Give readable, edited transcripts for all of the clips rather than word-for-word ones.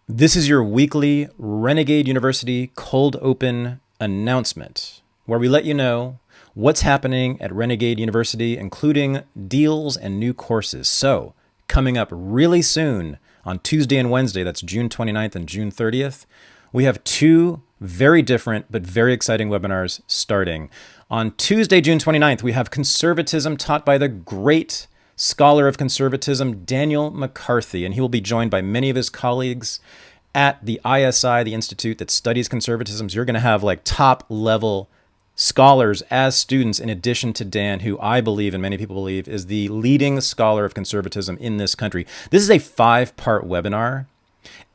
This is your weekly Renegade University cold open announcement, where we let you know what's happening at Renegade University, including deals and new courses. So, coming up really soon on Tuesday and Wednesday, that's June 29th and June 30th, we have two very different but very exciting webinars starting. On Tuesday, June 29th, we have Conservatism taught by the great scholar of conservatism, Daniel McCarthy, and he will be joined by many of his colleagues at the ISI, the institute that studies conservatism. So you're going to have like top level scholars as students, in addition to Dan, who I believe and many people believe is the leading scholar of conservatism in this country. This is a 5-part webinar,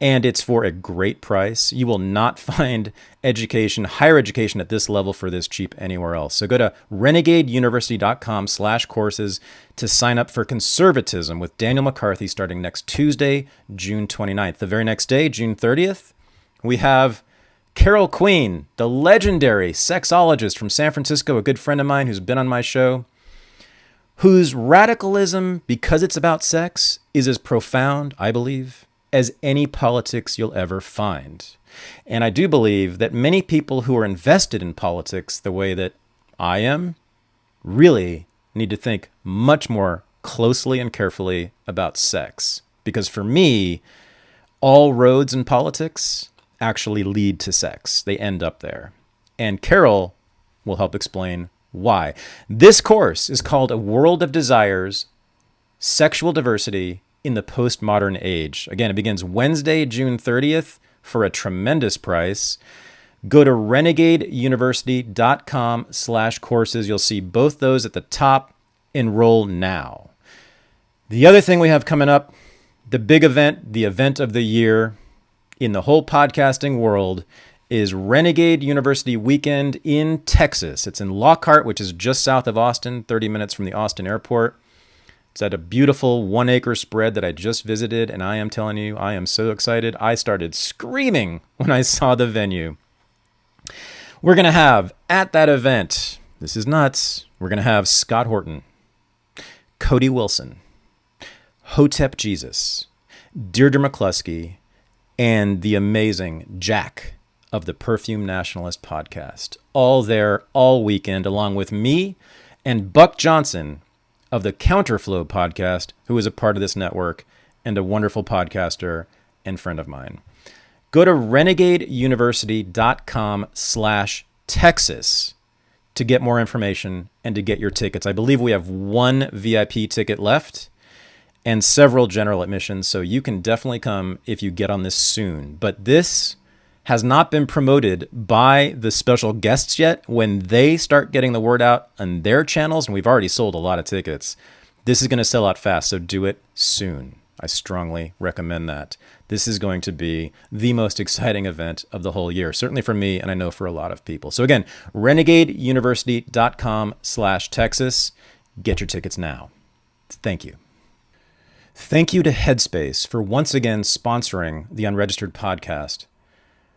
and it's for a great price. You will not find education, higher education at this level for this cheap anywhere else. So go to renegadeuniversity.com/courses to sign up for Conservatism with Daniel McCarthy starting next Tuesday, June 29th. The very next day, June 30th, we have Carol Queen, the legendary sexologist from San Francisco, a good friend of mine who's been on my show, whose radicalism, because it's about sex, is as profound, I believe, as any politics you'll ever find. And I do believe that many people who are invested in politics the way that I am really need to think much more closely and carefully about sex. Because for me, all roads in politics actually lead to sex. They end up there. And Carol will help explain why. This course is called A World of Desires, Sexual Diversity in the Postmodern Age. Again, it begins Wednesday, June 30th for a tremendous price. Go to renegadeuniversity.com/courses. You'll see both those at the top. Enroll now. The other thing we have coming up, the big event, the event of the year in the whole podcasting world, is Renegade University Weekend in Texas. It's in Lockhart, which is just south of Austin, 30 minutes from the Austin airport. It's at a beautiful 1-acre spread that I just visited, and I am telling you, I am so excited. I started screaming when I saw the venue. We're going to have, at that event, this is nuts, we're going to have Scott Horton, Cody Wilson, Hotep Jesus, Deirdre McCluskey, and the amazing Jack of the Perfume Nationalist podcast. All there, all weekend, along with me and Buck Johnson of the Counterflow podcast, who is a part of this network and a wonderful podcaster and friend of mine. Go to renegadeuniversity.com/Texas to get more information and to get your tickets. I believe we have one VIP ticket left and several general admissions, so you can definitely come if you get on this soon. But this has not been promoted by the special guests yet. When they start getting the word out on their channels, and we've already sold a lot of tickets, this is going to sell out fast, so do it soon. I strongly recommend that. This is going to be the most exciting event of the whole year, certainly for me, and I know for a lot of people. So again, renegadeuniversity.com/Texas. Get your tickets now. Thank you. Thank you to Headspace for once again sponsoring the Unregistered podcast.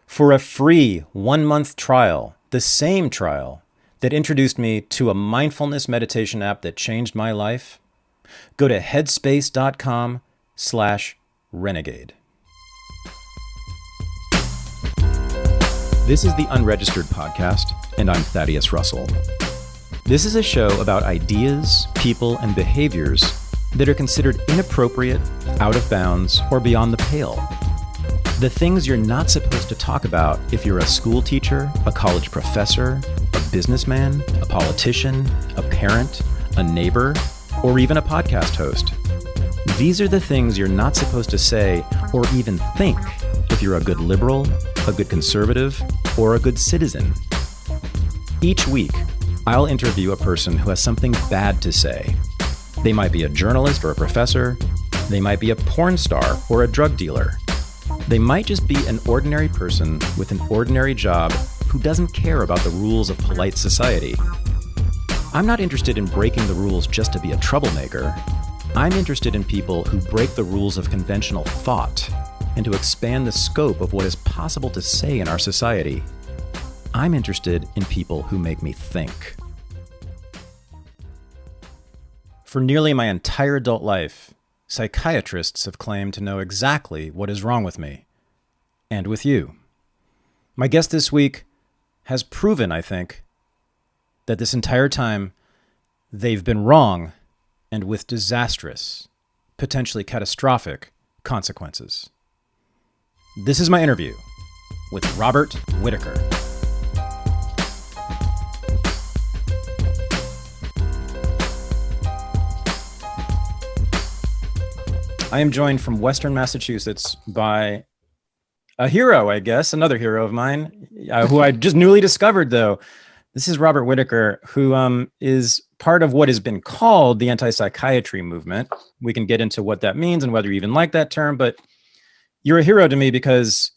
For a free 1-month trial, the same trial that introduced me to a mindfulness meditation app that changed my life, go to headspace.com/renegade. This is the Unregistered podcast, and I'm Thaddeus Russell. This is a show about ideas, people, and behaviors that are considered inappropriate, out of bounds, or beyond the pale. The things you're not supposed to talk about if you're a school teacher, a college professor, a businessman, a politician, a parent, a neighbor, or even a podcast host. These are the things you're not supposed to say or even think if you're a good liberal, a good conservative, or a good citizen. Each week, I'll interview a person who has something bad to say. They might be a journalist or a professor. They might be a porn star or a drug dealer. They might just be an ordinary person with an ordinary job who doesn't care about the rules of polite society. I'm not interested in breaking the rules just to be a troublemaker. I'm interested in people who break the rules of conventional thought and to expand the scope of what is possible to say in our society. I'm interested in people who make me think. For nearly my entire adult life, psychiatrists have claimed to know exactly what is wrong with me. and with you. My guest this week has proven, I think, that this entire time they've been wrong and with disastrous, potentially catastrophic consequences. This is my interview with Robert Whitaker. I am joined from Western Massachusetts by a hero, I guess, another hero of mine, who I just newly discovered, though. This is Robert Whitaker, who is part of what has been called the anti-psychiatry movement. We can get into what that means and whether you even like that term, but you're a hero to me because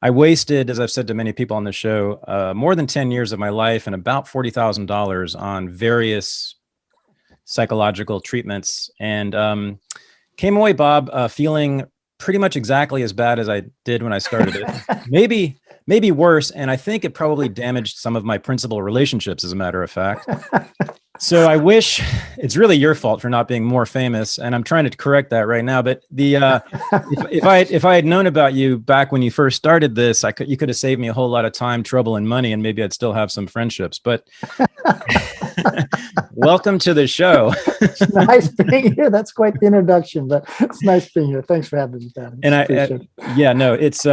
I wasted, as I've said to many people on the show, more than 10 years of my life and about $40,000 on various psychological treatments, and came away, Bob, feeling pretty much exactly as bad as I did when I started it. Maybe worse. And I think it probably damaged some of my principal relationships, as a matter of fact. So I wish it's really your fault for not being more famous. And I'm trying to correct that right now. But if I had known about you back when you first started this, you could have saved me a whole lot of time, trouble, and money, and maybe I'd still have some friendships. But welcome to the show. It's nice being here. That's quite the introduction, but it's nice being here. Thanks for having me, Dan. And it's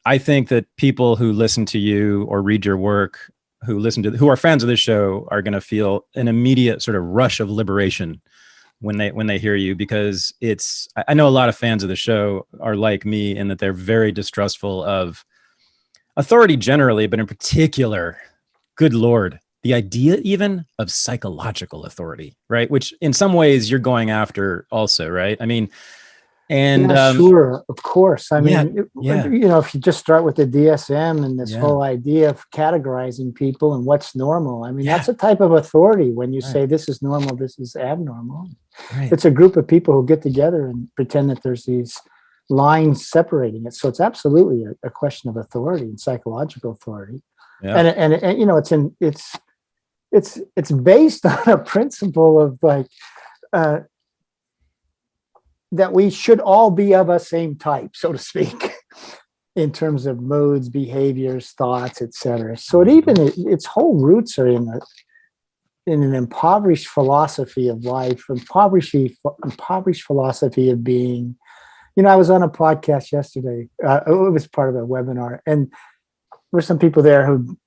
I think that people who listen to you or read your work, who are fans of this show, are going to feel an immediate sort of rush of liberation when they hear you, because I know a lot of fans of the show are like me in that they're very distrustful of authority generally, but in particular, good Lord, the idea even of psychological authority, right? Which in some ways you're going after also, right? I mean, and sure, of course. I mean, if you just start with the DSM and this whole idea of categorizing people and what's normal, I mean, that's a type of authority when you say this is normal, this is abnormal. Right. It's a group of people who get together and pretend that there's these lines separating it. So it's absolutely a question of authority and psychological authority. Yeah. And it's based on a principle of that we should all be of a same type, so to speak, in terms of moods, behaviors, thoughts, etc. So its whole roots are in an impoverished philosophy of life, impoverished philosophy of being. I was on a podcast yesterday. It was part of a webinar, and there were some people there who,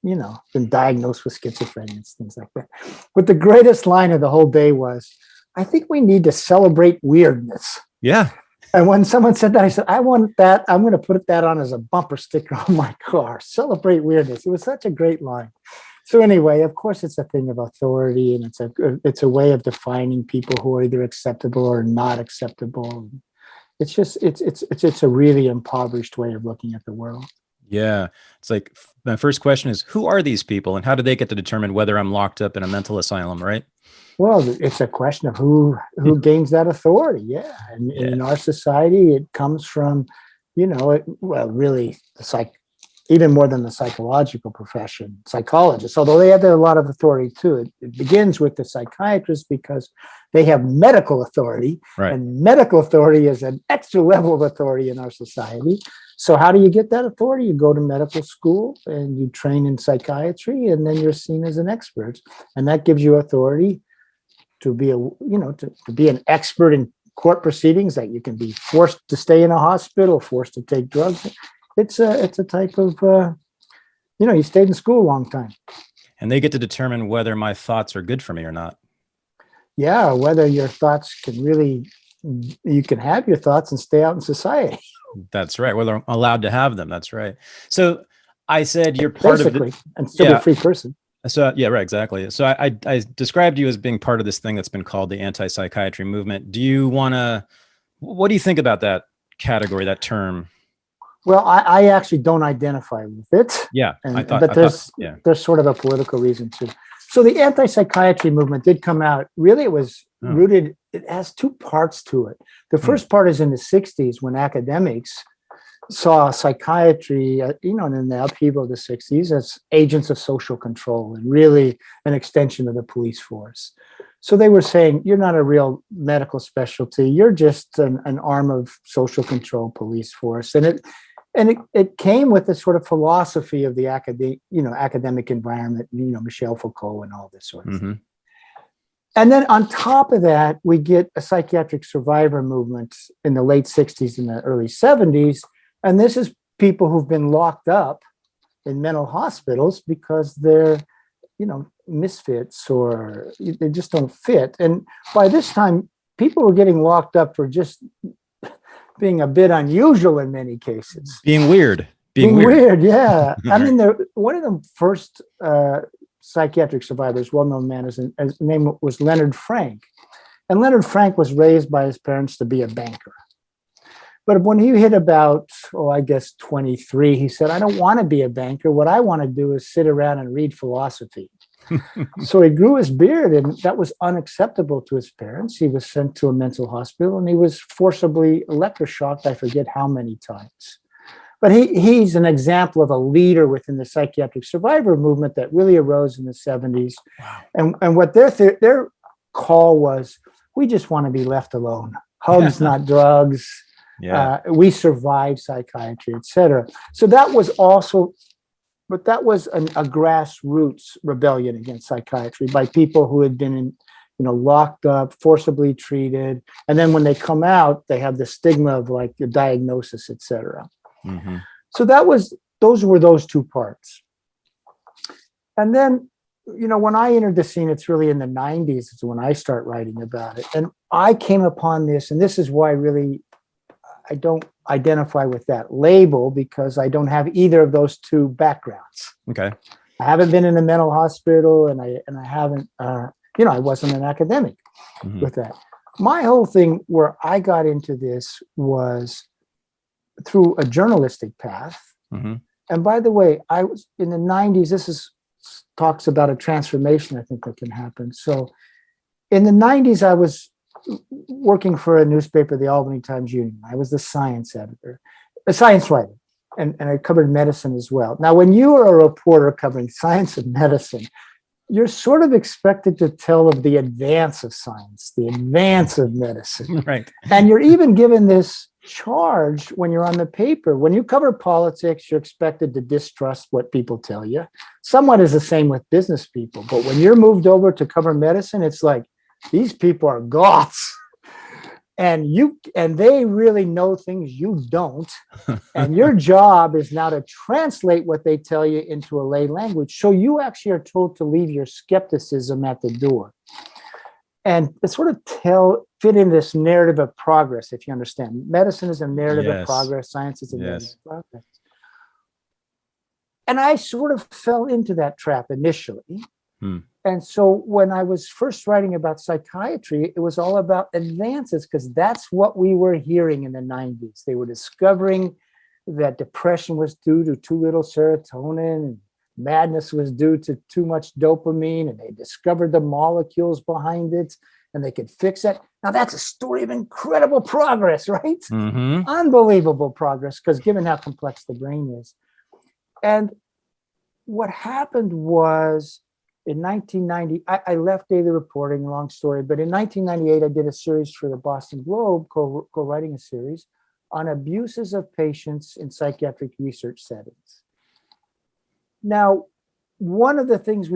been diagnosed with schizophrenia and things like that. But the greatest line of the whole day was, I think we need to celebrate weirdness. Yeah. And when someone said that, I said, I want that. I'm going to put that on as a bumper sticker on my car. Celebrate weirdness. It was such a great line. So anyway, of course, it's a thing of authority, and it's a way of defining people who are either acceptable or not acceptable. It's a really impoverished way of looking at the world. Yeah. It's like, my first question is, who are these people and how do they get to determine whether I'm locked up in a mental asylum, right? Well, it's a question of who gains that authority. Yeah. And in our society, it comes from, really even more than the psychological profession, psychologists, although they have a lot of authority too. It begins with the psychiatrist because they have medical authority, right. And medical authority is an extra level of authority in our society. So how do you get that authority? You go to medical school and you train in psychiatry, and then you're seen as an expert, and that gives you authority to be to be an expert in court proceedings, that you can be forced to stay in a hospital, forced to take drugs. It's a type of, you stayed in school a long time. And they get to determine whether my thoughts are good for me or not. Yeah, whether your thoughts you can have your thoughts and stay out in society. That's right. Whether I'm allowed to have them. That's right. So I said you're part Basically, and still be a free person. So yeah, right, exactly. So I described you as being part of this thing that's been called the anti-psychiatry movement. What do you think about that category, that term? Well, I actually don't identify with it. Yeah, but there's sort of a political reason too. So the anti-psychiatry movement did come out. Really, it was rooted. It has two parts to it. The first part is in the 60s when academics saw psychiatry, in the upheaval of the 60s as agents of social control and really an extension of the police force. So they were saying, you're not a real medical specialty. You're just an arm of social control police force. And And it came with this sort of philosophy of the academic environment, Michel Foucault and all this sort of thing. And then on top of that, we get a psychiatric survivor movement in the late 60s and the early 70s. And this is people who've been locked up in mental hospitals because they're, misfits or they just don't fit. And by this time, people were getting locked up for just being a bit unusual in many cases. Being weird. Yeah. I mean, one of the first psychiatric survivors, well-known man, his name was Leonard Frank. And Leonard Frank was raised by his parents to be a banker. But when he hit about, 23, he said, I don't want to be a banker. What I want to do is sit around and read philosophy. So he grew his beard, and that was unacceptable to his parents. He was sent to a mental hospital, and he was forcibly electroshocked, I forget how many times. But he's an example of a leader within the psychiatric survivor movement that really arose in the 70s. Wow. And what their call was, we just want to be left alone. Hugs, not drugs. Yeah. We survive psychiatry, et cetera. So that was also, but that was a grassroots rebellion against psychiatry by people who had been locked up, forcibly treated. And then when they come out, they have the stigma of like the diagnosis, et cetera. Mm-hmm. So those were those two parts. And then, when I entered the scene, it's really in the 90s is when I start writing about it. And I came upon this, and this is why really I don't identify with that label, because I don't have either of those two backgrounds. Okay. I haven't been in a mental hospital, and I haven't, I wasn't an academic with that. My whole thing where I got into this was through a journalistic path. Mm-hmm. And by the way, I was in the 90s, talks about a transformation I think that can happen. So in the 90s, I was working for a newspaper, the Albany Times-Union. I was the science editor, a science writer, and I covered medicine as well. Now, when you are a reporter covering science and medicine, you're sort of expected to tell of the advance of science, the advance of medicine. Right. And you're even given this charge when you're on the paper. When you cover politics, you're expected to distrust what people tell you. Somewhat is the same with business people. But when you're moved over to cover medicine, it's like, these people are goths. And they really know things you don't. And your job is now to translate what they tell you into a lay language. So you actually are told to leave your skepticism at the door. And to sort of fit in this narrative of progress, if you understand. Medicine is a narrative of progress. Science is a narrative of progress. And I sort of fell into that trap initially. And so when I was first writing about psychiatry, it was all about advances, because that's what we were hearing in the 90s. They were discovering that depression was due to too little serotonin, and madness was due to too much dopamine, and they discovered the molecules behind it, and they could fix it. Now, that's a story of incredible progress, right? Mm-hmm. Unbelievable progress, because given how complex the brain is. And what happened was, in 1990, I left daily reporting, long story, but in 1998, I did a series for the Boston Globe, co-writing a series on abuses of patients in psychiatric research settings. Now, one of the things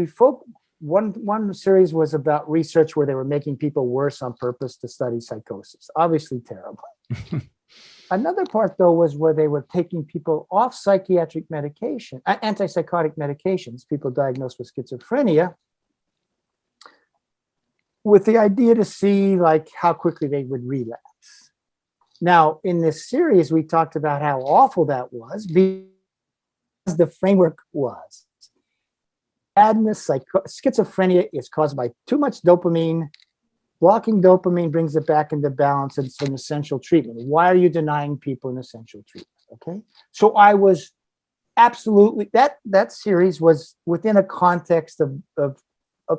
one series was about research where they were making people worse on purpose to study psychosis. Obviously terrible. Another part, though, was where they were taking people off psychiatric medication, antipsychotic medications, people diagnosed with schizophrenia, with the idea to see like how quickly they would relapse. Now, in this series, we talked about how awful that was, because the framework was madness. Schizophrenia is caused by too much dopamine. Blocking dopamine brings it back into balance, and it's an essential treatment. Why are you denying people an essential treatment? Okay. So I was absolutely, that series was within a context of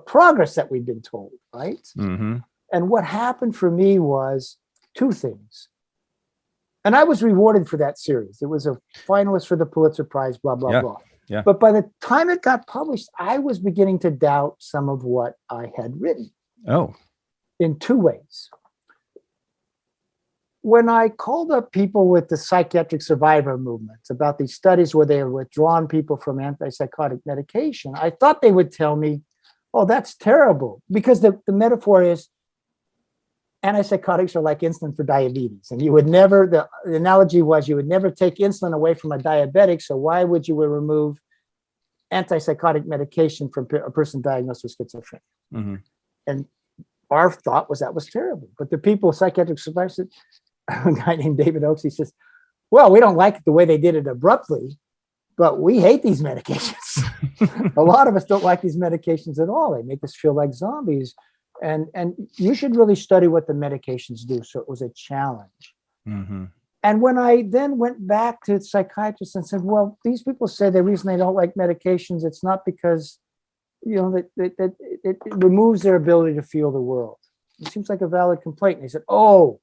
progress that we've been told, right? Mm-hmm. And what happened for me was two things. And I was rewarded for that series. It was a finalist for the Pulitzer Prize, blah, blah, blah. Yeah. But by the time it got published, I was beginning to doubt some of what I had written. Oh. In two ways. when I called up people with the psychiatric survivor movements about these studies where they had withdrawn people from antipsychotic medication, I thought they would tell me, oh, that's terrible. Because the metaphor is antipsychotics are like insulin for diabetes. And you would never, the analogy was you would never take insulin away from a diabetic. So why would you remove antipsychotic medication from a person diagnosed with schizophrenia? Mm-hmm. And our thought was that was terrible. But the people, psychiatric survivors, a guy named David Oakes, he says, well, we don't like the way they did it abruptly, but we hate these medications. A lot of us don't like these medications at all. They make us feel like zombies. And you should really study what the medications do. So it was a challenge. Mm-hmm. And when I then went back to psychiatrists and said, well, these people say the reason they don't like medications, it's not because, that it removes their ability to feel the world. It seems like a valid complaint. And they said, oh,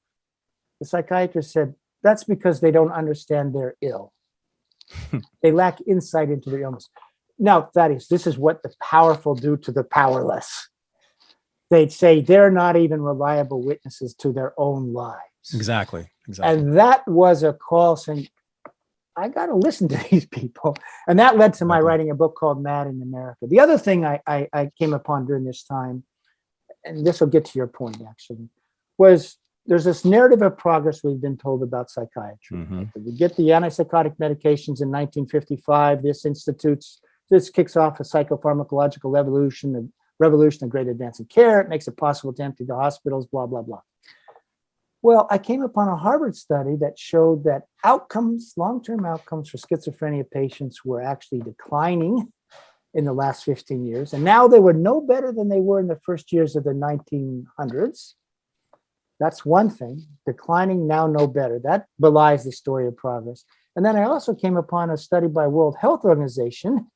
the psychiatrist said, that's because they don't understand they're ill. They lack insight into their illness. Now, Thaddeus, this is what the powerful do to the powerless. They'd say they're not even reliable witnesses to their own lives. Exactly. And that was a call saying, I got to listen to these people. And that led to my writing a book called Mad in America. The other thing I came upon during this time, and this will get to your point actually, was there's this narrative of progress we've been told about psychiatry. Mm-hmm. We get the antipsychotic medications in 1955. This kicks off a psychopharmacological revolution, a great advance in care. It makes it possible to empty the hospitals, blah, blah, blah. Well, I came upon a Harvard study that showed that long-term outcomes for schizophrenia patients were actually declining in the last 15 years. And now they were no better than they were in the first years of the 1900s. That's one thing. Declining, now no better. That belies the story of progress. And then I also came upon a study by World Health Organization,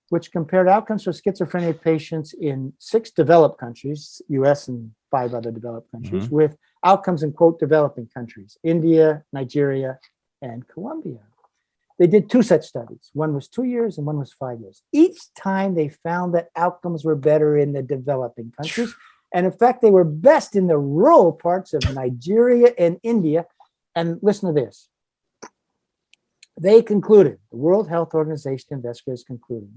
which compared outcomes for schizophrenia patients in 6 developed countries, US and 5 other developed countries, Mm-hmm. with outcomes in, quote, developing countries, India, Nigeria, and Colombia. They did 2 such studies. One was 2 years and one was 5 years. Each time they found that outcomes were better in the developing countries. And in fact, they were best in the rural parts of Nigeria and India. And listen to this. They concluded, the World Health Organization investigators concluded,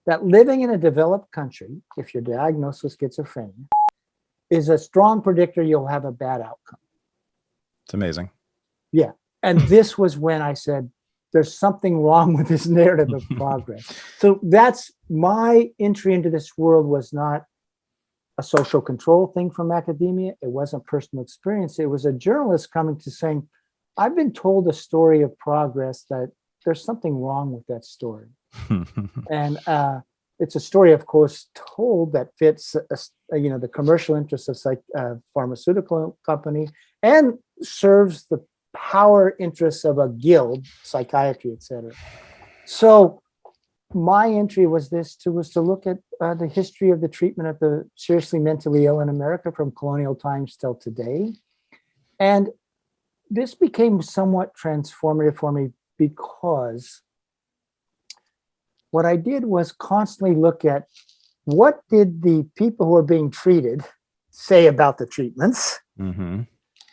that living in a developed country, if you're diagnosed with schizophrenia, is a strong predictor you'll have a bad outcome. It's amazing. Yeah. And this was when I said, there's something wrong with this narrative of progress. So that's my entry into this world. Was not a social control thing from academia. It wasn't personal experience. It was a journalist coming to saying, I've been told a story of progress that there's something wrong with that story. And it's a story, of course, told that fits, the commercial interests of pharmaceutical company and serves the power interests of a guild, psychiatry, et cetera. So my entry was to look at the history of the treatment of the seriously mentally ill in America from colonial times till today. And this became somewhat transformative for me because what I did was constantly look at what did the people who were being treated say about the treatments, Mm-hmm.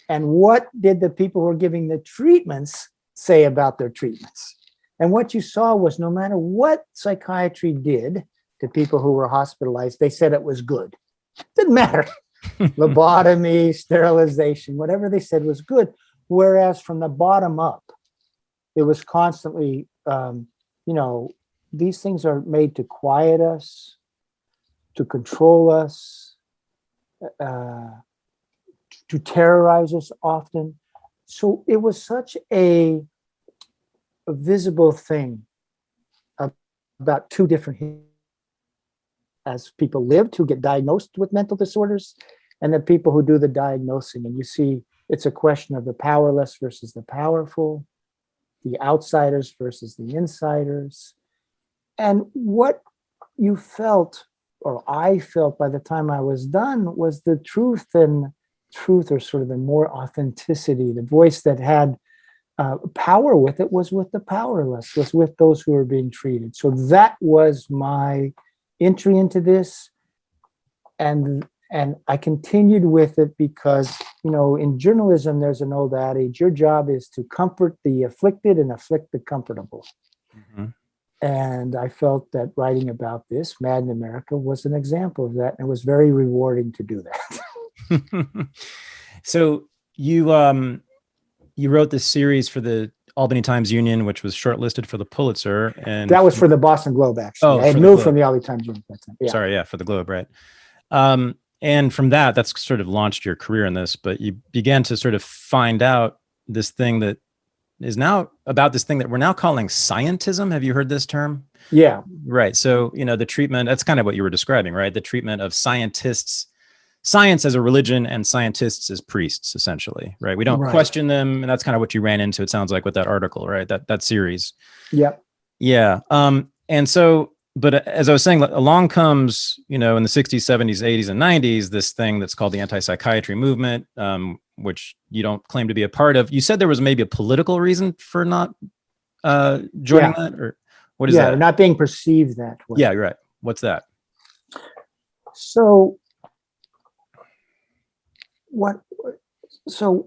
and what did the people who were giving the treatments say about their treatments. And what you saw was no matter what psychiatry did to people who were hospitalized, they said it was good. Didn't matter. Lobotomy, sterilization, whatever they said was good. Whereas from the bottom up, it was constantly, these things are made to quiet us, to control us, to terrorize us often. So it was such a visible thing about 2 different as people lived who get diagnosed with mental disorders and the people who do the diagnosing. And you see it's a question of the powerless versus the powerful, the outsiders versus the insiders. And what you felt, or I felt by the time I was done, was the truth, or sort of the more authenticity, the voice that had power with it was with the powerless, was with those who were being treated. So that was my entry into this. And And I continued with it because, in journalism, there's an old adage, your job is to comfort the afflicted and afflict the comfortable. Mm-hmm. And I felt that writing about this, Mad in America, was an example of that. And it was very rewarding to do that. So you wrote this series for the Albany Times-Union, which was shortlisted for the Pulitzer. And that was for the Boston Globe, actually. I had moved from the Albany Times-Union at that time. Yeah. Sorry, yeah, for the Globe, right. And from that's sort of launched your career in this, but you began to sort of find out this thing that is now about this thing that we're now calling scientism. Have you heard this term? Yeah. Right. So, the treatment, that's kind of what you were describing, right? The treatment of scientists, science as a religion and scientists as priests, essentially, right? We don't question them. And that's kind of what you ran into, it sounds like, with that article, right? That series. Yep. Yeah. And so, but as I was saying, along comes, in the 60s, 70s, 80s, and 90s, this thing that's called the anti-psychiatry movement, which you don't claim to be a part of. You said there was maybe a political reason for not joining that, or what is that? Yeah, not being perceived that way. Yeah, you're right. What's that? So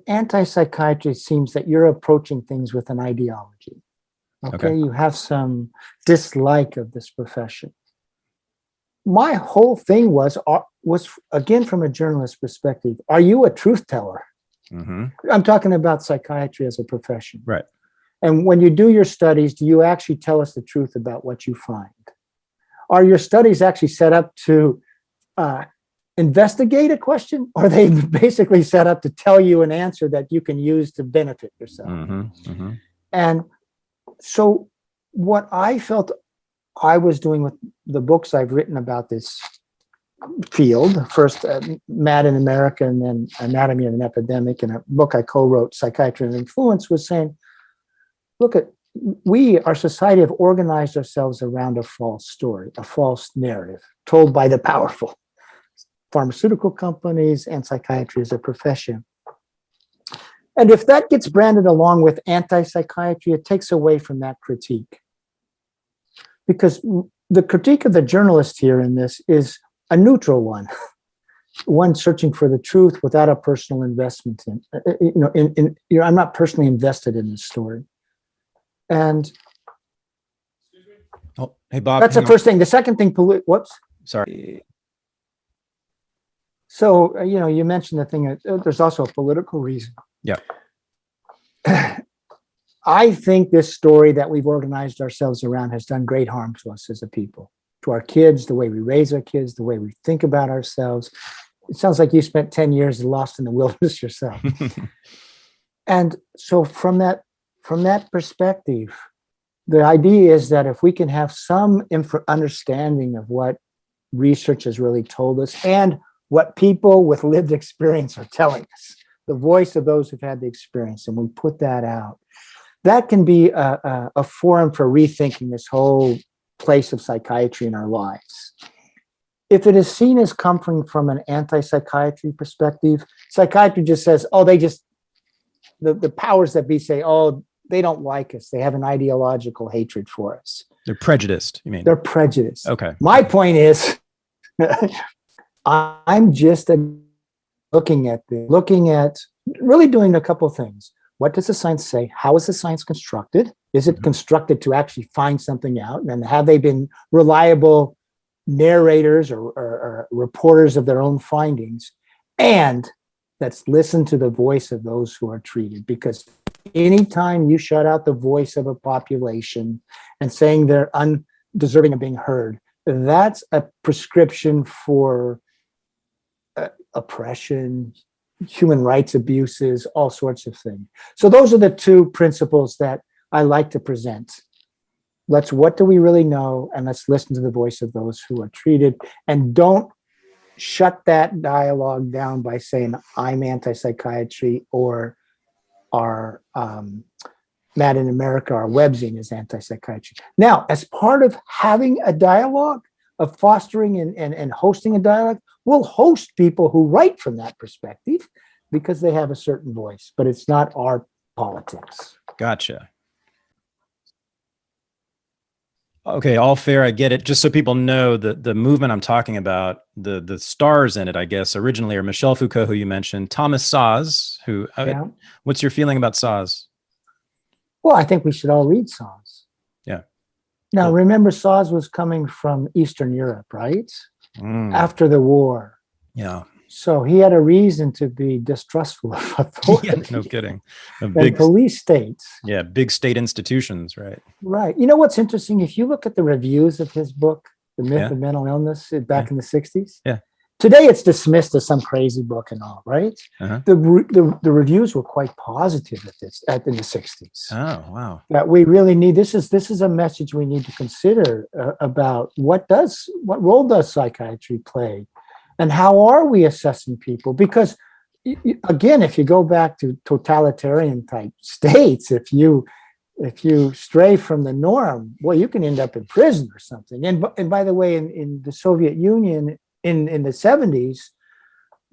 anti-psychiatry seems that you're approaching things with an ideology. Okay, you have some dislike of this profession. My whole thing was again, from a journalist perspective, are you a truth teller? Mm-hmm. I'm talking about psychiatry as a profession. Right. And when you do your studies, do you actually tell us the truth about what you find? Are your studies actually set up to investigate a question, or are they basically set up to tell you an answer that you can use to benefit yourself? Mm-hmm. Mm-hmm. And so what I felt I was doing with the books I've written about this field, first Mad in America and then Anatomy of an Epidemic, and a book I co-wrote, Psychiatry and Influence, was saying, look, our society have organized ourselves around a false story, a false narrative told by the powerful, pharmaceutical companies and psychiatry as a profession. And if that gets branded along with anti-psychiatry, it takes away from that critique. Because the critique of the journalist here in this is a neutral one, one searching for the truth without a personal investment I'm not personally invested in this story. And hey, Bob. That's the first thing. The second thing, whoops. Sorry. So, you mentioned the thing, there's also a political reason. Yeah. I think this story that we've organized ourselves around has done great harm to us as a people, to our kids, the way we raise our kids, the way we think about ourselves. It sounds like you spent 10 years lost in the wilderness yourself. And so from that perspective, the idea is that if we can have some understanding of what research has really told us and what people with lived experience are telling us, the voice of those who've had the experience, and we put that out, that can be a forum for rethinking this whole place of psychiatry in our lives. If it is seen as coming from an anti-psychiatry perspective, psychiatry just says, the powers that be say, they don't like us. They have an ideological hatred for us. They're prejudiced, you mean? They're prejudiced. Okay. My point is, I'm just looking at really doing a couple of things. What does the science say? How is the science constructed? Is it constructed to actually find something out? And have they been reliable narrators or reporters of their own findings? And let's listen to the voice of those who are treated, because anytime you shut out the voice of a population and saying they're undeserving of being heard, that's a prescription for oppression, human rights abuses, all sorts of things. So those are the two principles that I like to present. What do we really know? And let's listen to the voice of those who are treated, and don't shut that dialogue down by saying I'm anti-psychiatry or our Mad in America, our webzine is anti-psychiatry. Now, as part of having a dialogue, of fostering and hosting a dialogue, we'll host people who write from that perspective because they have a certain voice, but it's not our politics. Gotcha. Okay, all fair. I get it. Just so people know, the movement I'm talking about, the stars in it, I guess, originally are Michel Foucault, who you mentioned, Thomas Szasz, who. Yeah. What's your feeling about Szasz? Well, I think we should all read Szasz. Yeah. Now, Cool. remember, Szasz was coming from Eastern Europe, right? After the war. Yeah. So he had a reason to be distrustful of authority. Yeah, no kidding. And police states. Yeah, big state institutions, right? Right. You know what's interesting? If you look at the reviews of his book, The Myth of Mental Illness, back in the 60s, today it's dismissed as some crazy book and all, right? Uh-huh. The reviews were quite positive in the 60s. Oh, wow. That we really need, this is a message we need to consider about what role does psychiatry play? And how are we assessing people? Because again, if you go back to totalitarian type states, if you stray from the norm, well, you can end up in prison or something. And by the way, in the Soviet Union in the 70s,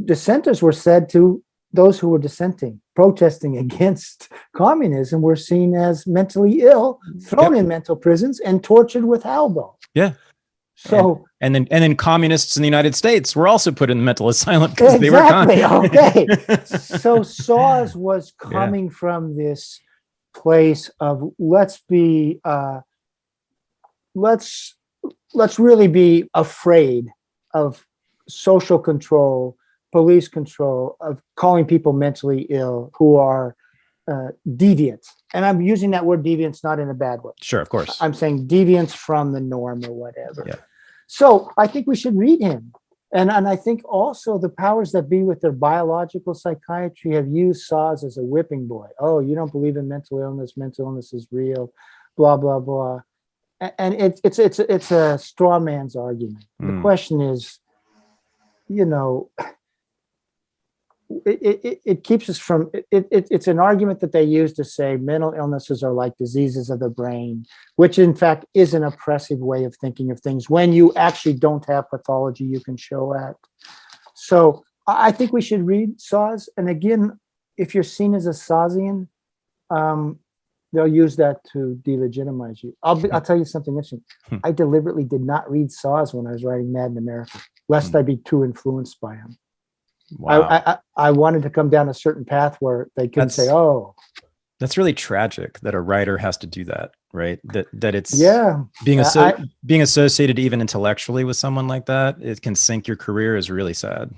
dissenters were said to those who were dissenting, protesting against communism, were seen as mentally ill, thrown in mental prisons, and tortured with Haldo. Yeah. So and then communists in the United States were also put in mental asylum because they were okay. So Szasz was coming from this place of let's really be afraid of social control, police control, of calling people mentally ill who are deviant. And I'm using that word deviance not in a bad way. Sure, of course. I'm saying deviance from the norm or whatever. Yeah. So I think we should read him. And I think also the powers that be with their biological psychiatry have used Szasz as a whipping boy. Oh, you don't believe in mental illness is real, blah, blah, blah. And it's a straw man's argument. The question is, it keeps us from it's an argument that they use to say mental illnesses are like diseases of the brain, which in fact is an oppressive way of thinking of things when you actually don't have pathology you can show at. So I think we should read Szasz. And again, if you're seen as a Szazian, they'll use that to delegitimize you. I'll tell you something interesting. I deliberately did not read Szasz when I was writing Mad in America, lest I be too influenced by him. Wow. I wanted to come down a certain path where they couldn't say, "Oh." That's really tragic that a writer has to do that, right? That it's being associated even intellectually with someone like that, it can sink your career, is really sad.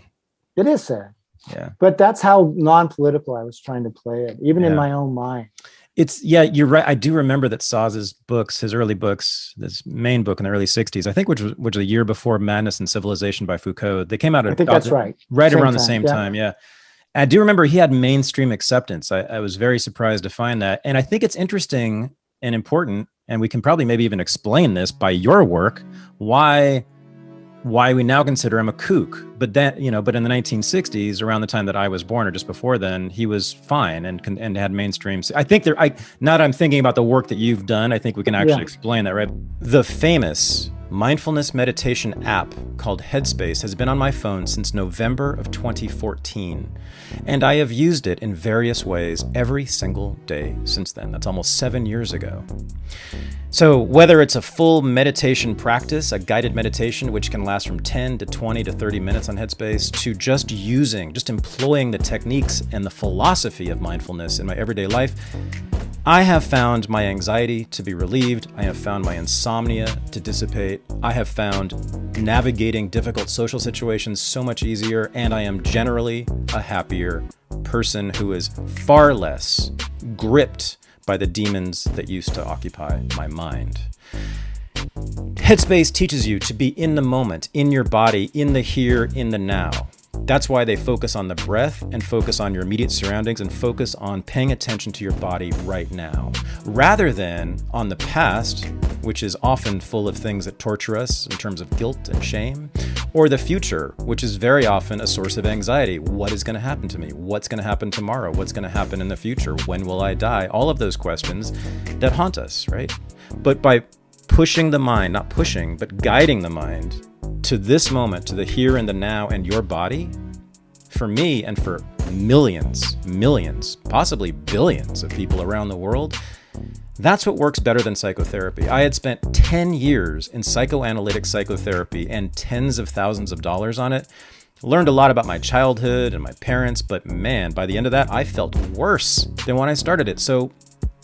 It is sad. Yeah. But that's how non-political I was trying to play it, even in my own mind. You're right. I do remember that Szasz's books, his early books, this main book in the early 60s, I think, which was a year before Madness and Civilization by Foucault. They came out I think that's right. Right around the same time. Yeah. I do remember he had mainstream acceptance. I was very surprised to find that. And I think it's interesting and important, and we can probably maybe even explain this by your work, why we now consider him a kook. But then, but in the 1960s, around the time that I was born or just before then, he was fine and had mainstream. I think now that I'm thinking about the work that you've done, I think we can actually explain that, right? The famous mindfulness meditation app called Headspace has been on my phone since November of 2014. And I have used it in various ways every single day since then. That's almost 7 years ago. So whether it's a full meditation practice, a guided meditation, which can last from 10 to 20 to 30 minutes on Headspace, to just employing the techniques and the philosophy of mindfulness in my everyday life, I have found my anxiety to be relieved. I have found my insomnia to dissipate. I have found navigating difficult social situations so much easier, and I am generally a happier person who is far less gripped by the demons that used to occupy my mind. Headspace teaches you to be in the moment, in your body, in the here, in the now. That's why they focus on the breath and focus on your immediate surroundings and focus on paying attention to your body right now, rather than on the past, which is often full of things that torture us in terms of guilt and shame, or the future, which is very often a source of anxiety. What is going to happen to me? What's going to happen tomorrow? What's going to happen in the future? When will I die? All of those questions that haunt us, right? But by pushing the mind, not pushing, but guiding the mind to this moment, to the here and the now and your body, for me and for millions, possibly billions of people around the world, That's what works better than psychotherapy. I had spent 10 years in psychoanalytic psychotherapy and tens of thousands of dollars on it. Learned a lot about my childhood and my parents, but man, by the end of that, I felt worse than when I started it. So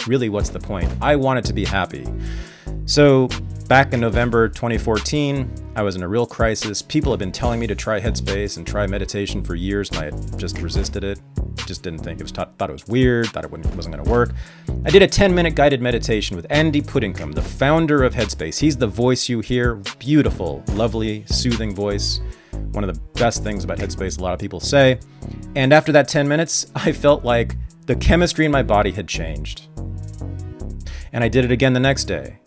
really, what's the point? I wanted to be happy. So back in November 2014, I was in a real crisis. People had been telling me to try Headspace and try meditation for years, and I had just resisted it. Just didn't think thought it was weird, thought it wasn't going to work. I did a 10-minute guided meditation with Andy Puddingham, the founder of Headspace. He's the voice you hear, beautiful, lovely, soothing voice. One of the best things about Headspace, a lot of people say. And after that 10 minutes, I felt like the chemistry in my body had changed. And I did it again the next day.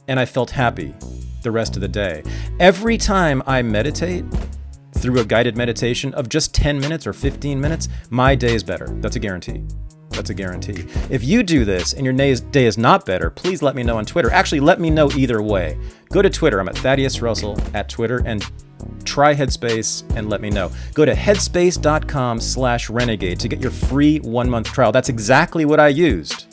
And I felt happy the rest of the day. Every time I meditate through a guided meditation of just 10 minutes or 15 minutes, my day is better. That's a guarantee. That's a guarantee. If you do this and your day is not better, please let me know on Twitter. Actually, let me know either way. Go to Twitter. I'm at Thaddeus Russell at Twitter, and try Headspace and let me know. Go to headspace.com/renegade to get your free 1-month trial. That's exactly what I used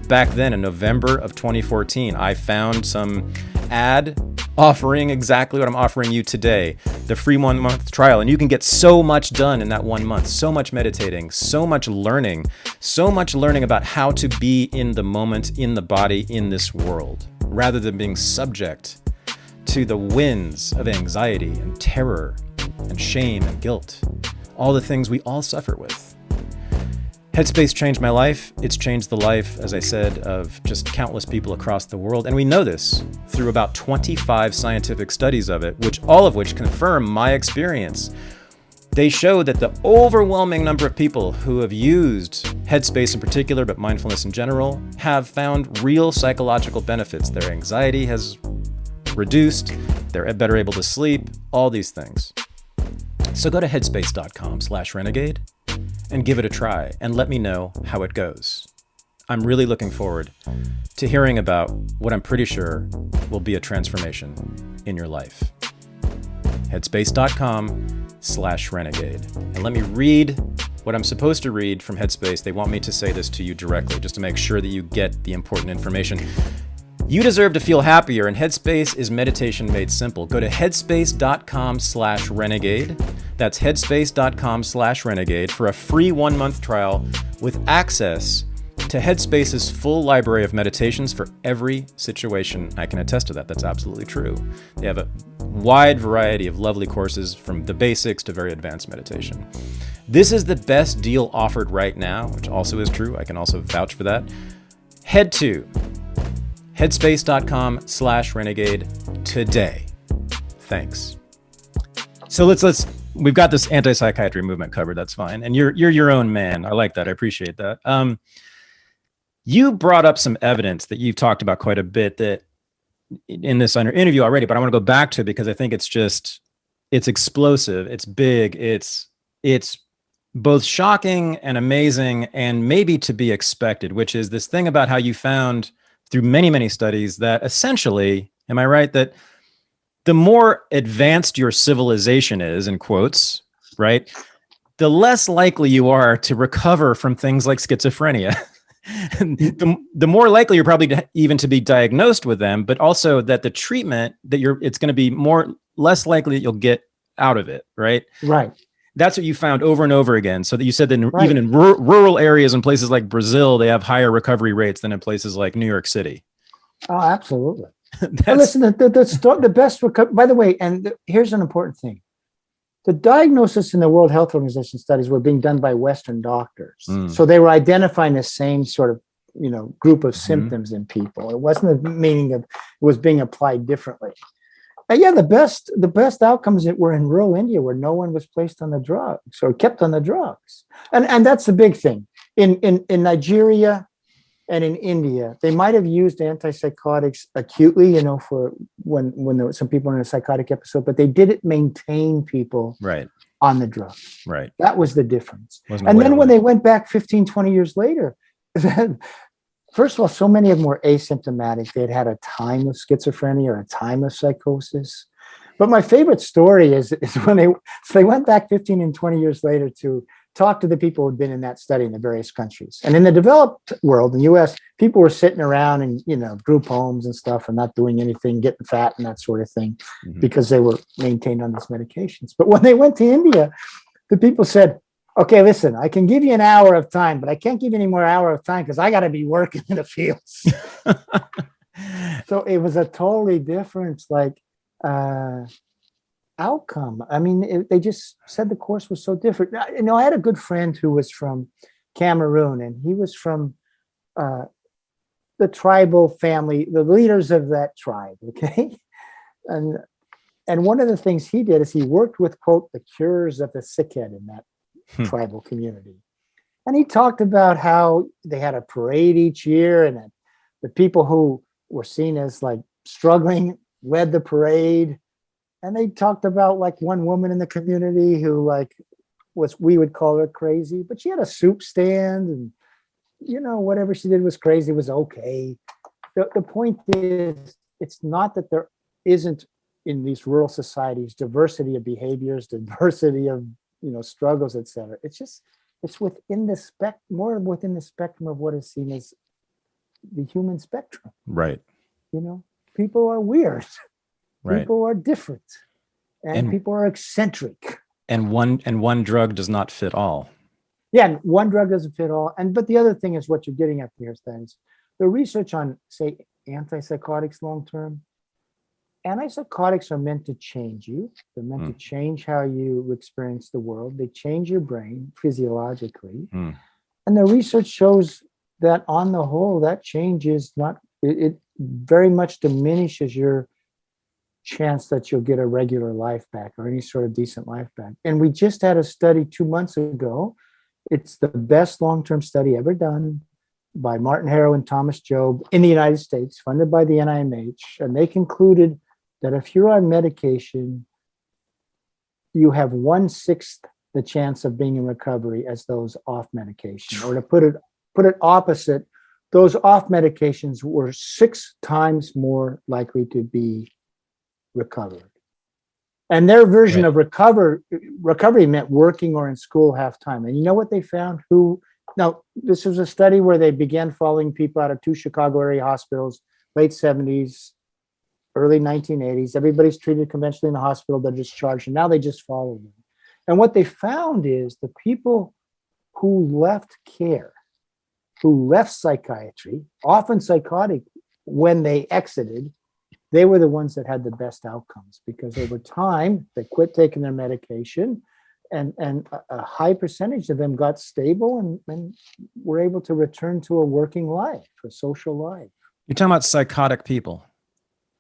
back then in November of 2014. I found some ad offering exactly what I'm offering you today, the free 1-month trial. And you can get so much done in that 1 month, so much meditating, so much learning about how to be in the moment, in the body, in this world, rather than being subject to the winds of anxiety and terror and shame and guilt, all the things we all suffer with. Headspace changed my life. It's changed the life, as I said, of just countless people across the world. And we know this through about 25 scientific studies of it, all of which confirm my experience. They show that the overwhelming number of people who have used Headspace in particular, but mindfulness in general, have found real psychological benefits. Their anxiety has reduced, they're better able to sleep, all these things. So go to headspace.com/renegade and give it a try and let me know how it goes. I'm really looking forward to hearing about what I'm pretty sure will be a transformation in your life. Headspace.com/renegade. And let me read what I'm supposed to read from Headspace. They want me to say this to you directly just to make sure that you get the important information. You deserve to feel happier, and Headspace is meditation made simple. Go to headspace.com/renegade. That's headspace.com/renegade for a free 1-month trial with access to Headspace's full library of meditations for every situation. I can attest to that. That's absolutely true. They have a wide variety of lovely courses from the basics to very advanced meditation. This is the best deal offered right now, which also is true. I can also vouch for that. Head to headspace.com/renegade today. Thanks. So we've got this anti-psychiatry movement covered. That's fine. And you're your own man. I like that. I appreciate that. You brought up some evidence that you've talked about quite a bit that in this interview already, but I want to go back to it because I think it's explosive. It's big. It's both shocking and amazing and maybe to be expected, which is this thing about how you found through many, many studies that essentially, am I right, that the more advanced your civilization is, in quotes, right, the less likely you are to recover from things like schizophrenia. the more likely you're probably even to be diagnosed with them, but also that the treatment it's going to be less likely that you'll get out of it, right? Right. That's what you found over and over again. So that you said that Right. even in rural areas in places like Brazil, they have higher recovery rates than in places like New York City. Oh, absolutely. But listen, the best recovery, by the way, and here's an important thing. The diagnosis in the World Health Organization studies were being done by Western doctors. So they were identifying the same sort of, group of symptoms in people. It wasn't meaning that it was being applied differently. And yeah, the best outcomes that were in rural India where no one was placed on the drugs or kept on the drugs. And that's the big thing. In Nigeria and in India, they might have used antipsychotics acutely, for when there were some people in a psychotic episode, but they didn't maintain people right on the drug. Right. That was the difference. And then when they went back 15, 20 years later, first of all, so many of them were asymptomatic. They'd had a time of schizophrenia or a time of psychosis. But my favorite story is when they went back 15 and 20 years later to talk to the people who'd been in that study in the various countries. And in the developed world, in the US, people were sitting around in, group homes and stuff and not doing anything, getting fat and that sort of thing, because they were maintained on these medications. But when they went to India, the people said, okay, listen, I can give you an hour of time, but I can't give you any more hour of time because I got to be working in the fields. So it was a totally different, outcome. I mean, they just said the course was so different. I had a good friend who was from Cameroon, and he was from the tribal family, the leaders of that tribe. Okay, and one of the things he did is he worked with, quote, the curers of the sickhead in that tribal community, and he talked about how they had a parade each year, and that the people who were seen as struggling led the parade. And they talked about one woman in the community who we would call her crazy, but she had a soup stand, and whatever she did was crazy, was okay. The point is, it's not that there isn't in these rural societies diversity of behaviors, diversity of struggles, etc. It's within the more within the spectrum of what is seen as the human spectrum. Right. People are weird. Right. People are different, and people are eccentric. And one drug does not fit all. Yeah, one drug doesn't fit all. But the other thing is what you're getting at here, Stan, the research on, say, antipsychotics long term. Antipsychotics are meant to change you. They're meant to change how you experience the world. They change your brain physiologically. And the research shows that on the whole, that change is not, it very much diminishes your chance that you'll get a regular life back or any sort of decent life back. And we just had a study 2 months ago. It's the best long-term study ever done by Martin Harrow and Thomas Jobe in the United States, funded by the NIMH. And they concluded that if you're on medication, you have 1/6 the chance of being in recovery as those off medication. Or to put it opposite, those off medications were 6 times more likely to be recovered. And their version of recovery meant working or in school half time. And you know what they found? Now, this was a study where they began following people out of 2 Chicago area hospitals, late 70s, early 1980s. Everybody's treated conventionally in the hospital, they're discharged, and now they just follow them. And what they found is the people who left care, who left psychiatry, often psychotic when they exited, they were the ones that had the best outcomes, because over time they quit taking their medication, and a high percentage of them got stable and were able to return to a working life, a social life. You're talking about psychotic people.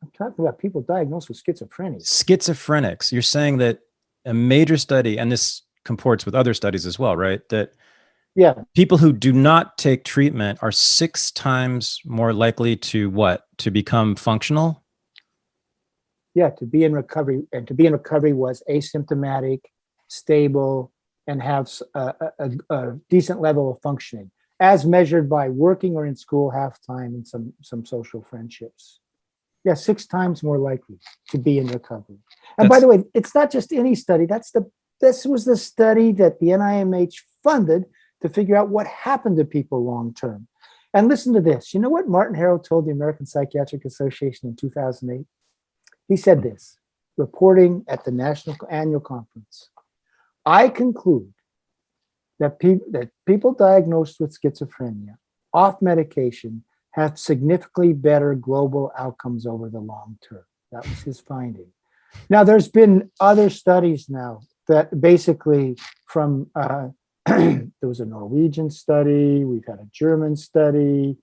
I'm talking about people diagnosed with schizophrenia. Schizophrenics. You're saying that a major study, and this comports with other studies as well, right? That people who do not take treatment are 6 times more likely to become functional? Yeah, to be in recovery, and to be in recovery was asymptomatic, stable, and have a decent level of functioning, as measured by working or in school half time and some social friendships. Yeah, 6 times more likely to be in recovery. And by the way, it's not just any study. This was the study that the NIMH funded to figure out what happened to people long term. And listen to this. You know what Martin Harrow told the American Psychiatric Association in 2008? He said this, reporting at the National Annual Conference: I conclude that people diagnosed with schizophrenia off medication have significantly better global outcomes over the long term. That was his finding. Now, there's been other studies now that basically from, there was a Norwegian study, we've had a German study,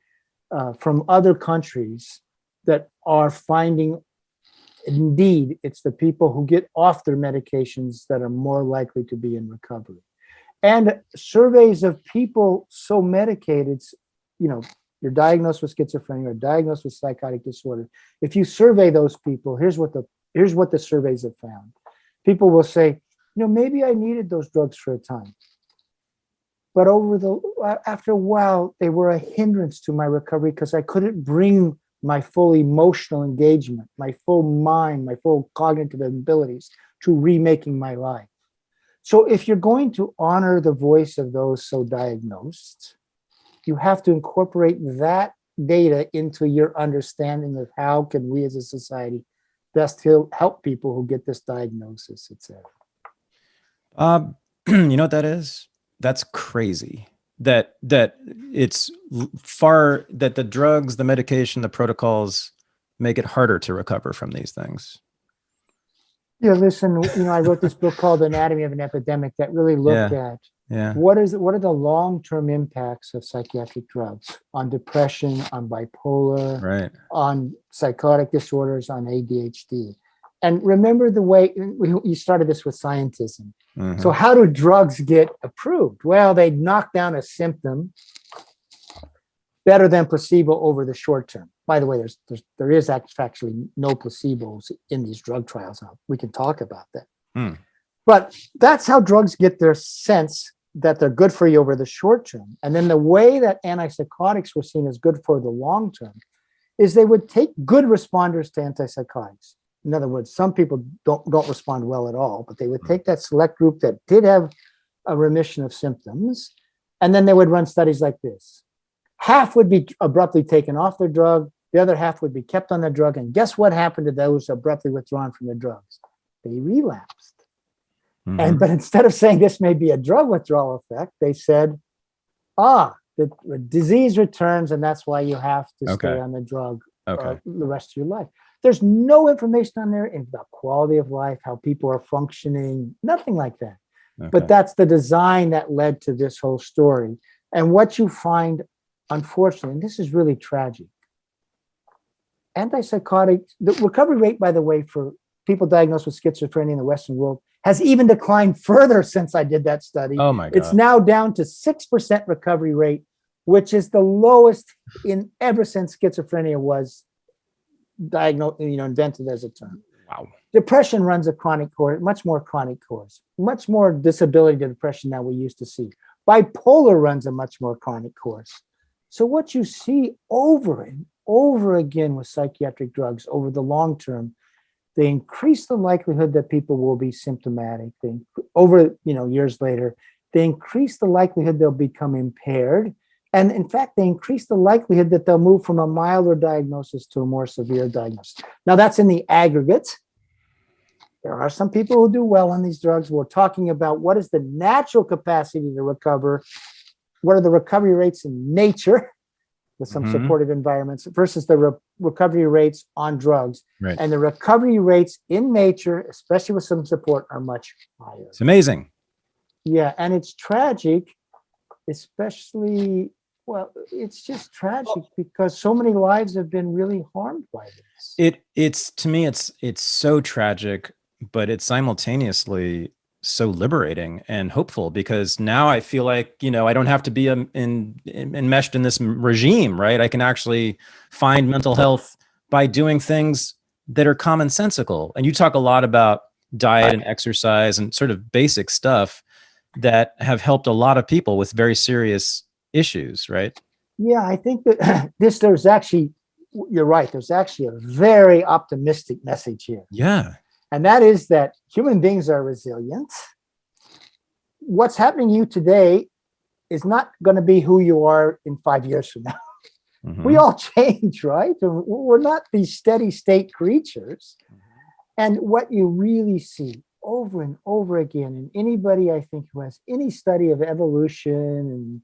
from other countries that are finding, indeed, it's the people who get off their medications that are more likely to be in recovery. And surveys of people so medicated, you're diagnosed with schizophrenia or diagnosed with psychotic disorder. If you survey those people, here's what the surveys have found. People will say, maybe I needed those drugs for a time, but after a while, they were a hindrance to my recovery because I couldn't bring my full emotional engagement, my full mind, my full cognitive abilities to remaking my life. So if you're going to honor the voice of those so diagnosed, you have to incorporate that data into your understanding of how can we as a society best help people who get this diagnosis, et cetera. You know what that is? That's crazy. That it's far, that the drugs, the medication, the protocols make it harder to recover from these things. Yeah, listen, I wrote this book called Anatomy of an Epidemic that really looked at what are the long-term impacts of psychiatric drugs on depression, on bipolar, right, on psychotic disorders, on ADHD. And remember the way you started this with scientism. Mm-hmm. So how do drugs get approved? Well, they knock down a symptom better than placebo over the short term. By the way, there is actually no placebos in these drug trials. We can talk about that. But that's how drugs get their sense that they're good for you over the short term. And then the way that antipsychotics were seen as good for the long term is they would take good responders to antipsychotics. In other words, some people don't respond well at all, but they would take that select group that did have a remission of symptoms, and then they would run studies like this. Half would be abruptly taken off their drug. The other half would be kept on the drug. And guess what happened to those abruptly withdrawn from the drugs? They relapsed. But instead of saying this may be a drug withdrawal effect, they said, the disease returns, and that's why you have to stay on the drug the rest of your life. There's no information on there about quality of life, how people are functioning, nothing like that. But that's the design that led to this whole story. And what you find, unfortunately, and this is really tragic, antipsychotic, the recovery rate, by the way, for people diagnosed with schizophrenia in the Western world has even declined further since I did that study. Oh my God. It's now down to 6% recovery rate, which is the lowest in ever since schizophrenia was diagnosed, invented as a term. Wow. Depression runs a chronic course, much more chronic course, much more disability to depression than we used to see. Bipolar runs a much more chronic course. So what you see over and over again with psychiatric drugs over the long term, they increase the likelihood that people will be symptomatic. Years later, they increase the likelihood they'll become impaired. And in fact, they increase the likelihood that they'll move from a milder diagnosis to a more severe diagnosis. Now, that's in the aggregate. There are some people who do well on these drugs. We're talking about what is the natural capacity to recover, what are the recovery rates in nature with some supportive environments versus the recovery rates on drugs. Right. And the recovery rates in nature, especially with some support, are much higher. It's amazing. Yeah, and it's tragic, especially... Well, it's just tragic because so many lives have been really harmed by this. It's to me, it's so tragic, but it's simultaneously so liberating and hopeful because now I feel like, I don't have to be enmeshed in this regime, right? I can actually find mental health by doing things that are commonsensical. And you talk a lot about diet and exercise and sort of basic stuff that have helped a lot of people with very serious issues, right? Yeah, I think that there's actually, you're right, there's actually a very optimistic message here. Yeah. And that is that human beings are resilient. What's happening to you today is not going to be who you are in 5 years from now. We all change, right? We're not these steady state creatures. And what you really see over and over again, and anybody I think who has any study of evolution and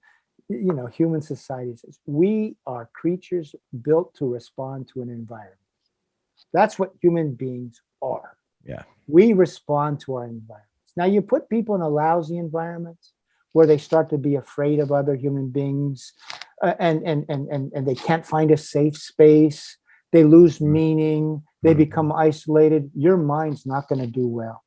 human societies, we are creatures built to respond to an environment. That's what human beings are. Yeah. We respond to our environments. Now, you put people in a lousy environment where they start to be afraid of other human beings, and they can't find a safe space. They lose meaning. They become isolated. Your mind's not going to do well.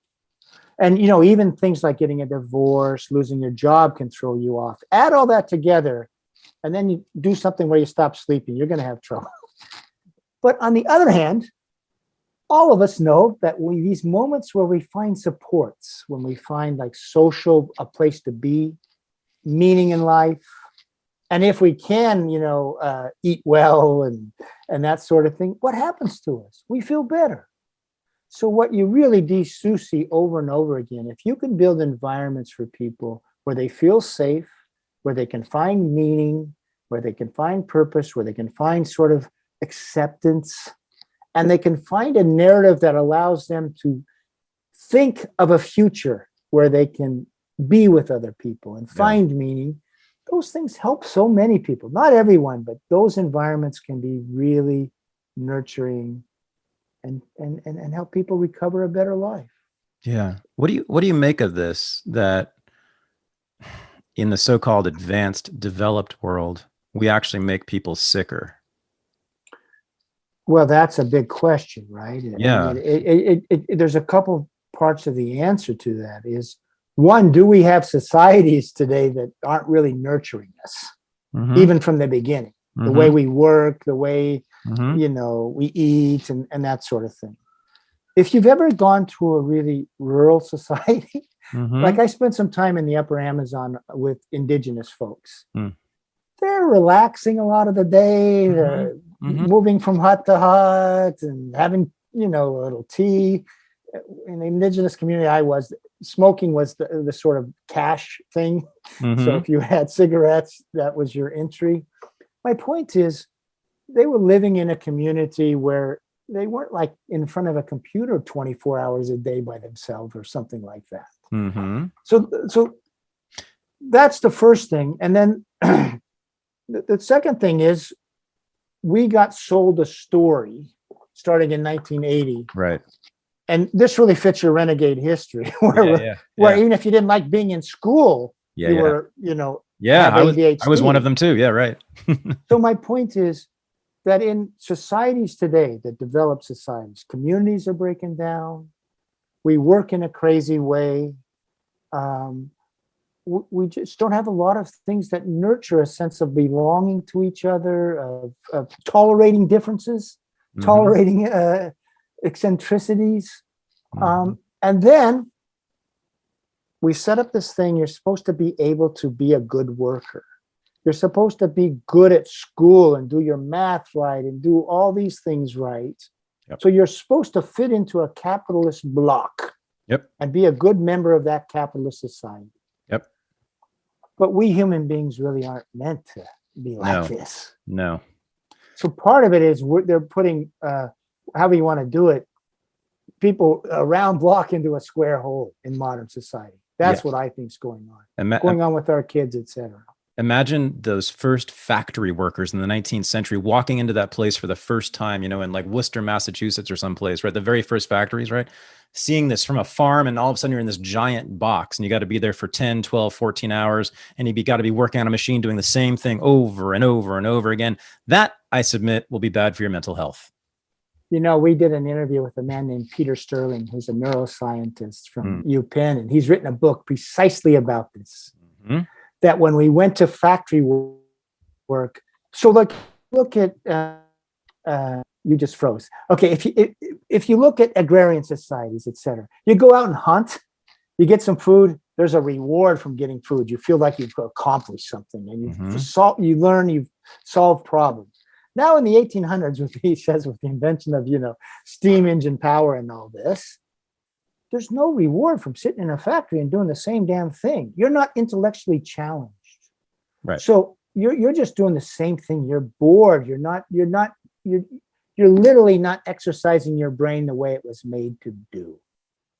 And, even things like getting a divorce, losing your job can throw you off. Add all that together, and then you do something where you stop sleeping. You're going to have trouble. But on the other hand, all of us know that these moments where we find supports, when we find like social, a place to be, meaning in life, and if we can, eat well and that sort of thing, what happens to us? We feel better. So what you really do see over and over again, if you can build environments for people where they feel safe, where they can find meaning, where they can find purpose, where they can find sort of acceptance, and they can find a narrative that allows them to think of a future where they can be with other people and find meaning, those things help so many people. Not everyone, but those environments can be really nurturing and help people recover a better life. Yeah. What do you make of this, that in the so-called advanced, developed world, we actually make people sicker? Well, that's a big question, right? Yeah. I mean, there's a couple parts of the answer to that. Is one, do we have societies today that aren't really nurturing us, even from the beginning? The way we work, the way, we eat and that sort of thing. If you've ever gone to a really rural society, like I spent some time in the upper Amazon with indigenous folks. They're relaxing a lot of the day. They're moving from hut to hut and having, a little tea. In the indigenous community I was, smoking was the sort of cash thing. So if you had cigarettes, that was your entry. My point is, they were living in a community where they weren't like in front of a computer 24 hours a day by themselves or something like that. So that's the first thing. And then the second thing is, we got sold a story starting in 1980. Right. And this really fits your renegade history, where even if you didn't like being in school, you were, I was one of them too. Yeah, right. So my point is that in societies today, that developed societies, communities are breaking down. We work in a crazy way. We just don't have a lot of things that nurture a sense of belonging to each other, of tolerating differences, tolerating eccentricities. And then we set up this thing. You're supposed to be able to be a good worker. You're supposed to be good at school and do your math right and do all these things right. So you're supposed to fit into a capitalist block and be a good member of that capitalist society. But we human beings really aren't meant to be like this. No. So part of it is they're putting, however you want to do it, people a round block into a square hole in modern society. That's what I think is going on. Going on with our kids, etc. Imagine those first factory workers in the 19th century walking into that place for the first time, in like Worcester, Massachusetts or someplace, right? The very first factories, right? Seeing this from a farm, and all of a sudden you're in this giant box and you got to be there for 10, 12, 14 hours. And you got to be working on a machine doing the same thing over and over and over again. That, I submit, will be bad for your mental health. We did an interview with a man named Peter Sterling, who's a neuroscientist from UPenn, and he's written a book precisely about this. That when we went to factory work, so look at, you just froze. Okay, if you look at agrarian societies, etc., you go out and hunt, you get some food, there's a reward from getting food. You feel like you've accomplished something, and you learn, you've solved problems. Now in the 1800s, with the invention of, steam engine power and all this, there's no reward from sitting in a factory and doing the same damn thing. You're not intellectually challenged. Right. So you're just doing the same thing. You're bored. You're literally not exercising your brain the way it was made to do.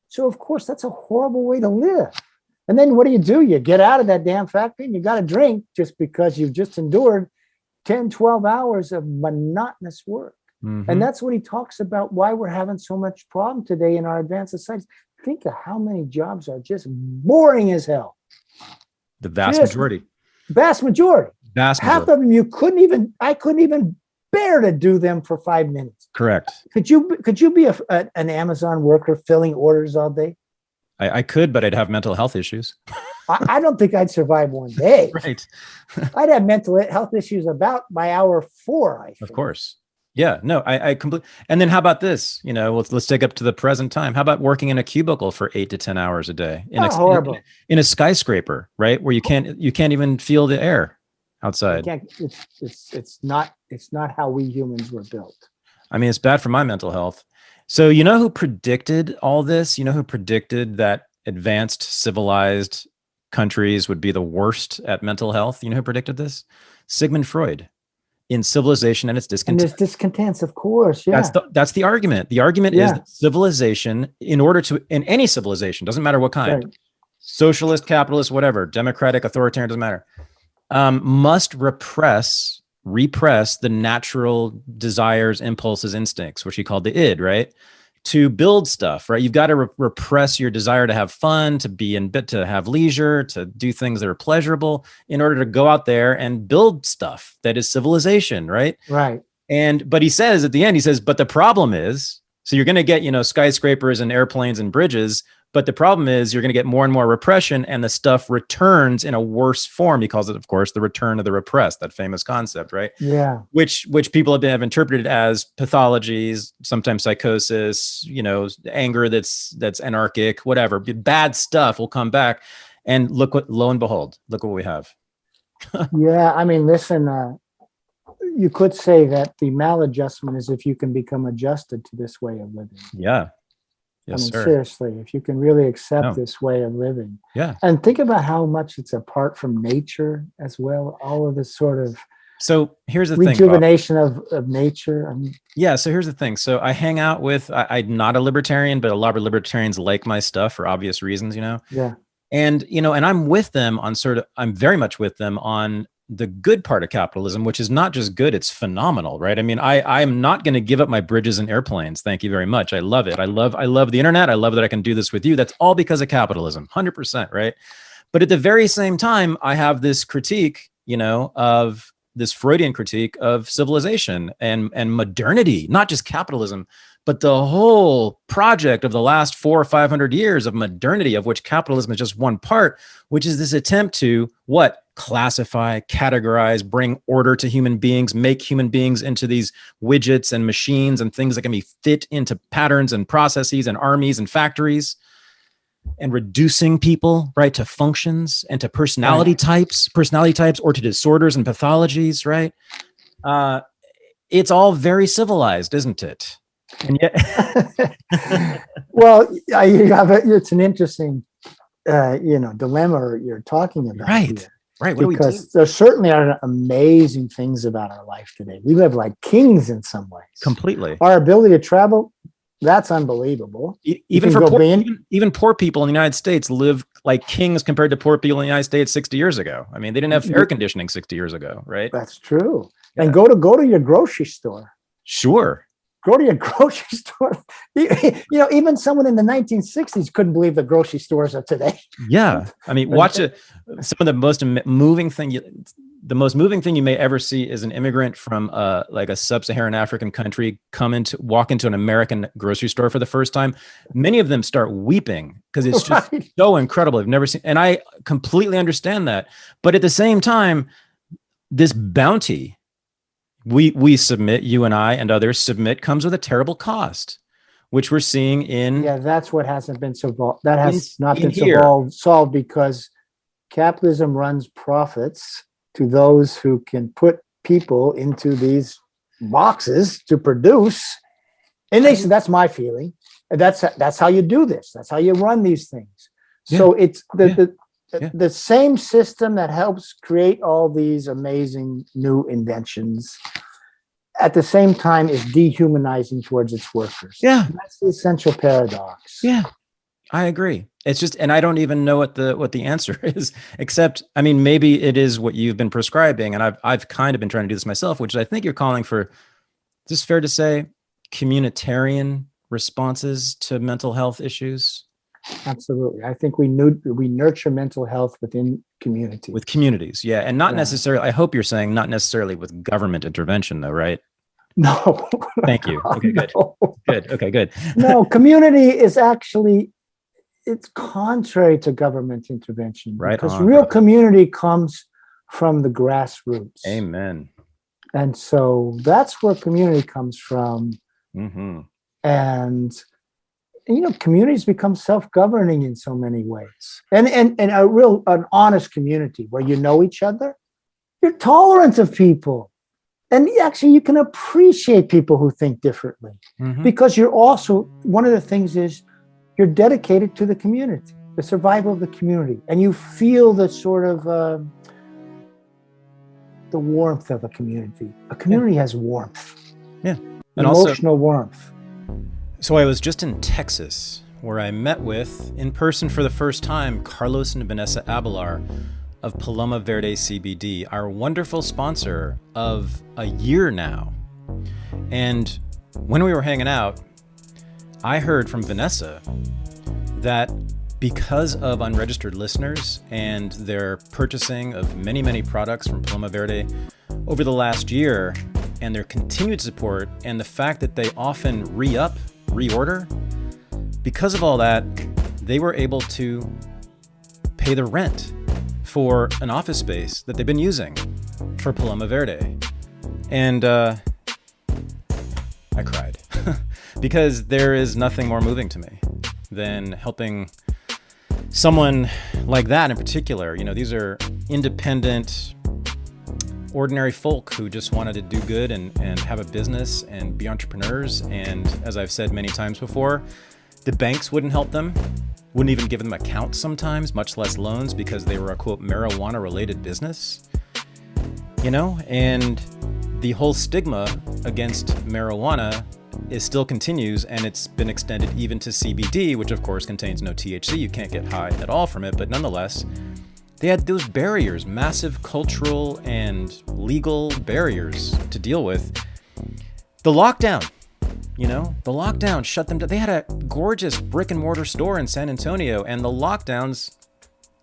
So of course, that's a horrible way to live. And then what do? You get out of that damn factory and you got a drink just because you've just endured 10, 12 hours of monotonous work. And that's what he talks about, why we're having so much problem today in our advanced societies. Think of how many jobs are just boring as hell. The vast majority. Half of them I couldn't even bear to do them for 5 minutes. Correct. Could you be an Amazon worker filling orders all day? I could, but I'd have mental health issues. I don't think I'd survive one day. Right. I'd have mental health issues about by hour 4, I think. Of course. Yeah, no, I completely. And then how about this? Let's take up to the present time. How about working in a cubicle for 8 to 10 hours a day horrible. In a skyscraper, right? Where you can't even feel the air outside. It's not how we humans were built. I mean, it's bad for my mental health. So you know who predicted all this? You know who predicted that advanced civilized countries would be the worst at mental health? You know who predicted this? Sigmund Freud in Civilization and Its And Discontent. there's discontents, of course. Yeah. That's the argument. The argument is Yeah. that civilization, in order to, in any civilization, doesn't matter what kind, Right. socialist, capitalist, whatever, democratic, authoritarian, doesn't matter, must repress the natural desires, impulses, instincts, which he called the id, right? To build stuff, right? You've got to repress your desire to have fun, to be in bit, to have leisure, to do things that are pleasurable in order to go out there and build stuff that is civilization, right? Right. But he says at the end, he says, but the problem is, so you're going to get, skyscrapers and airplanes and bridges, but the problem is you're going to get more and more repression, and the stuff returns in a worse form. He calls it, of course, the return of the repressed, that famous concept, right? Yeah. Which people have interpreted as pathologies, sometimes psychosis, anger that's anarchic, whatever. Bad stuff will come back. And lo and behold, look what we have. Yeah. I mean, listen, you could say that the maladjustment is if you can become adjusted to this way of living. Yeah. Yes, sir. Seriously, if you can really accept this way of living. Yeah. And think about how much it's apart from nature as well. All of this sort of so here's the rejuvenation of nature. I mean, yeah. So here's the thing. So I hang out with, I'm not a libertarian, but a lot of libertarians like my stuff for obvious reasons, Yeah. And, and I'm with them on I'm very much with them on the good part of capitalism, which is not just good, it's phenomenal, right? I mean, I'm not going to give up my bridges and airplanes. Thank you very much. I love it. I love the internet. I love that I can do this with you. That's all because of capitalism, 100%, right? But at the very same time, I have this critique, of this Freudian critique of civilization and modernity, not just capitalism, but the whole project of the last 400 or 500 years of modernity, of which capitalism is just one part, which is this attempt to what? Classify, categorize, bring order to human beings, make human beings into these widgets and machines and things that can be fit into patterns and processes and armies and factories, and reducing people, right, to functions and to personality types or to disorders and pathologies, right? It's all very civilized, isn't it? And yet, well, it's an interesting, dilemma you're talking about, right? Here. Right. Because there certainly are amazing things about our life today. We live like kings in some ways. Completely. Our ability to travel, that's unbelievable. Even poor people in the United States live like kings compared to poor people in the United States 60 years ago. I mean, they didn't have air conditioning 60 years ago, right? That's true. Yeah. And go to your grocery store. Sure. Go to your grocery store. Even someone in the 1960s couldn't believe the grocery stores of today. Yeah. I mean, watch it. Some of the most moving thing you may ever see is an immigrant from like a sub-Saharan African country walk into an American grocery store for the first time. Many of them start weeping because it's just so incredible. I've never seen, and I completely understand that. But at the same time, this bounty we submit, you and I and others submit, comes with a terrible cost, which we're seeing in. Yeah, that's what hasn't been solved. That has not been solved because capitalism runs profits to those who can put people into these boxes to produce. And that's my feeling. That's how you do this. That's how you run these things. Yeah. So it's the same system that helps create all these amazing new inventions at the same time is dehumanizing towards its workers. Yeah. That's the essential paradox. Yeah. I agree. It's just, and I don't even know what the answer is, except, I mean, maybe it is what you've been prescribing. And I've kind of been trying to do this myself, which I think you're calling for, is this fair to say, communitarian responses to mental health issues? Absolutely. I think we nurture mental health within community. With communities, yeah. And not necessarily, I hope you're saying not necessarily with government intervention though, right? No. Thank you. Okay, good. No. Good. Okay, good. No, community is actually, it's contrary to government intervention. Right. Because real community comes from the grassroots. Amen. And so that's where community comes from. Mm-hmm. And communities become self-governing in so many ways. And an honest community where you know each other, you're tolerant of people. And actually, you can appreciate people who think differently, because you're also, one of the things is you're dedicated to the community, the survival of the community, and you feel the sort of the warmth of a community. A community has warmth, and emotional warmth. So I was just in Texas, where I met with, in person for the first time, Carlos and Vanessa Abelar of Paloma Verde CBD, our wonderful sponsor of a year now. And when we were hanging out, I heard from Vanessa that because of unregistered listeners and their purchasing of many, many products from Paloma Verde over the last year, and their continued support, and the fact that they often reorder, because of all that, they were able to pay the rent for an office space that they've been using for Paloma Verde. And I cried because there is nothing more moving to me than helping someone like that in particular. You know, these are independent, ordinary folk who just wanted to do good and have a business and be entrepreneurs. And as I've said many times before, the banks wouldn't help them, wouldn't even give them accounts sometimes, much less loans, because they were a, quote, marijuana-related business. You know, and the whole stigma against marijuana still continues, and it's been extended even to CBD, which of course contains no THC. You can't get high at all from it, but nonetheless, they had those barriers, massive cultural and legal barriers to deal with. The lockdown, the lockdown shut them down. They had a gorgeous brick and mortar store in San Antonio, and the lockdowns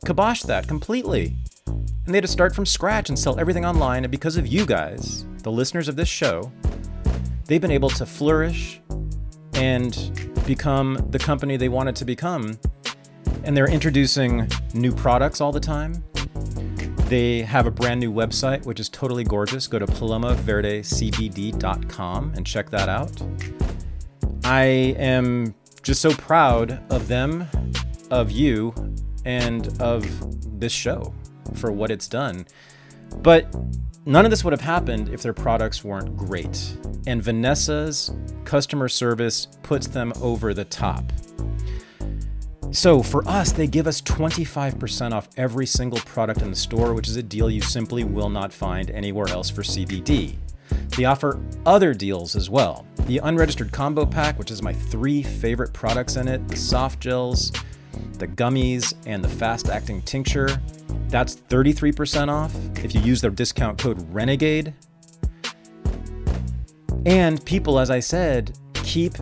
kiboshed that completely. And they had to start from scratch and sell everything online. And because of you guys, the listeners of this show, they've been able to flourish and become the company they wanted to become. And they're introducing new products all the time. They have a brand new website, which is totally gorgeous. Go to palomaverdecbd.com and check that out. I am just so proud of them, of you, and of this show for what it's done. But none of this would have happened if their products weren't great. And Vanessa's customer service puts them over the top. So for us, they give us 25% off every single product in the store, which is a deal you simply will not find anywhere else for CBD. They offer other deals as well. The Unregistered Combo Pack, which is my 3 favorite products in it, the soft gels, the gummies, and the fast-acting tincture, that's 33% off if you use their discount code RENEGADE. And people, as I said, keep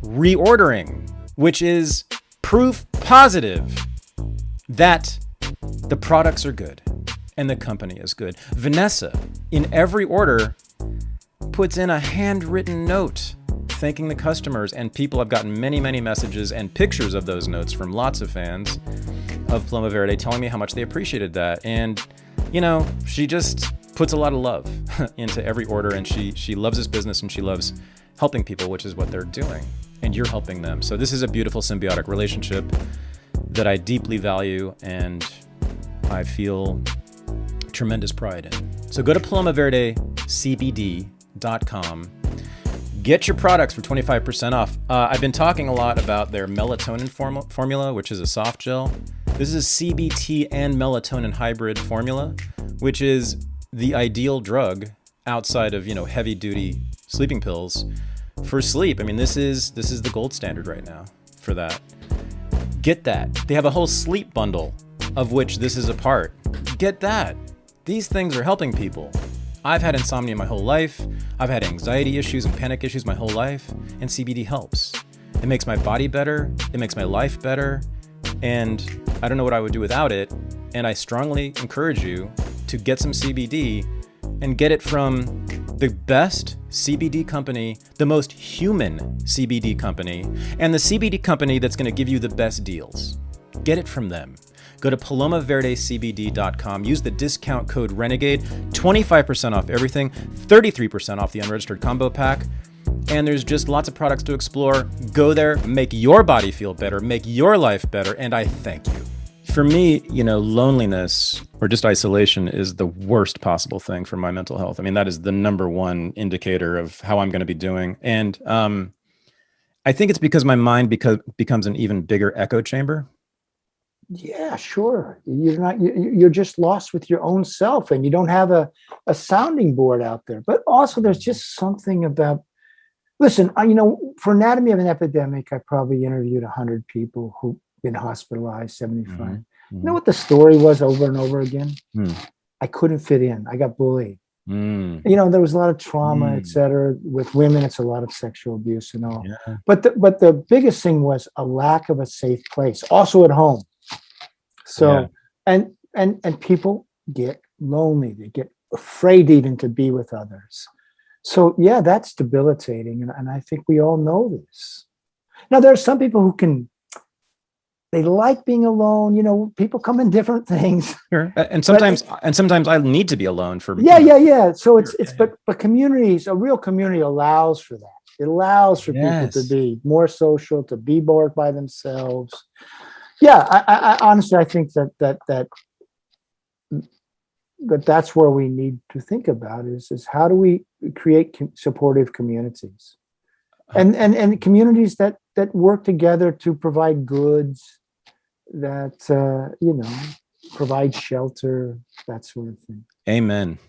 reordering, which is proof positive that the products are good and the company is good. Vanessa, in every order, puts in a handwritten note thanking the customers, and people have gotten many, many messages and pictures of those notes from lots of fans of Paloma Verde telling me how much they appreciated that. And, she just puts a lot of love into every order, and she loves this business and she loves helping people, which is what they're doing. And you're helping them. So this is a beautiful symbiotic relationship that I deeply value and I feel tremendous pride in. So go to palomaverdecbd.com. Get your products for 25% off. I've been talking a lot about their melatonin formula, which is a soft gel. This is a CBT and melatonin hybrid formula, which is the ideal drug outside of, heavy duty sleeping pills for sleep. I mean, this is the gold standard right now for that. Get that. They have a whole sleep bundle of which this is a part. Get that. These things are helping people. I've had insomnia my whole life. I've had anxiety issues and panic issues my whole life, and CBD helps. It makes my body better. It makes my life better. And I don't know what I would do without it. And I strongly encourage you to get some CBD and get it from the best CBD company, the most human CBD company, and the CBD company that's going to give you the best deals. Get it from them. Go to palomaverdecbd.com. Use the discount code RENEGADE. 25% off everything, 33% off the Unregistered Combo Pack. And there's just lots of products to explore. Go there, make your body feel better, make your life better, and I thank you. for me, loneliness or just isolation is the worst possible thing for my mental health. I mean, that is the number one indicator of how I'm going to be doing. And I think it's because my mind becomes an even bigger echo chamber. Yeah, sure. You're just lost with your own self, and you don't have a sounding board out there. But also there's just something about, listen, for Anatomy of an Epidemic, I probably interviewed 100 people who've been hospitalized, 75. Mm-hmm. You know what the story was over and over again? Mm. I couldn't fit in. I got bullied. Mm. There was a lot of trauma, et cetera. With women, it's a lot of sexual abuse and all. Yeah. But the biggest thing was a lack of a safe place, also at home. So, and people get lonely. They get afraid even to be with others. So yeah, that's debilitating. And I think we all know this. Now, there are some people who they like being alone. People come in different things. Sure. And sometimes I need to be alone for. Yeah. So but communities, a real community allows for that. It allows for people to be more social, to be more by themselves. Yeah, I honestly, I think that's where we need to think about is how do we create supportive communities, and communities that work together to provide goods, that provide shelter, that sort of thing. Amen.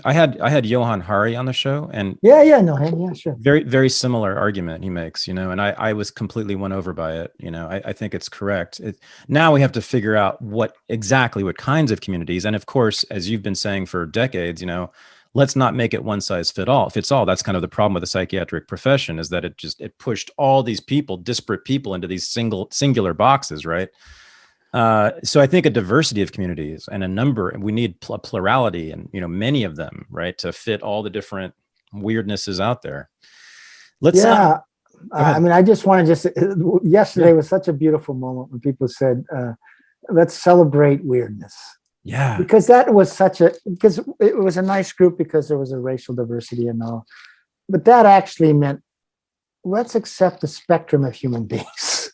I had Johan Hari on the show, and Sure. Very, very similar argument he makes, and I was completely won over by it. I think it's correct. Now we have to figure out what kinds of communities, and of course, as you've been saying for decades, let's not make it one size fits all. That's kind of the problem with the psychiatric profession, is that it pushed all these disparate people into these singular boxes, right? So I think a diversity of communities and we need a plurality and, many of them, right, to fit all the different weirdnesses out there. I just want to yesterday was such a beautiful moment when people said, let's celebrate weirdness. Yeah. Because because it was a nice group, because there was a racial diversity and all, but that actually meant let's accept the spectrum of human beings.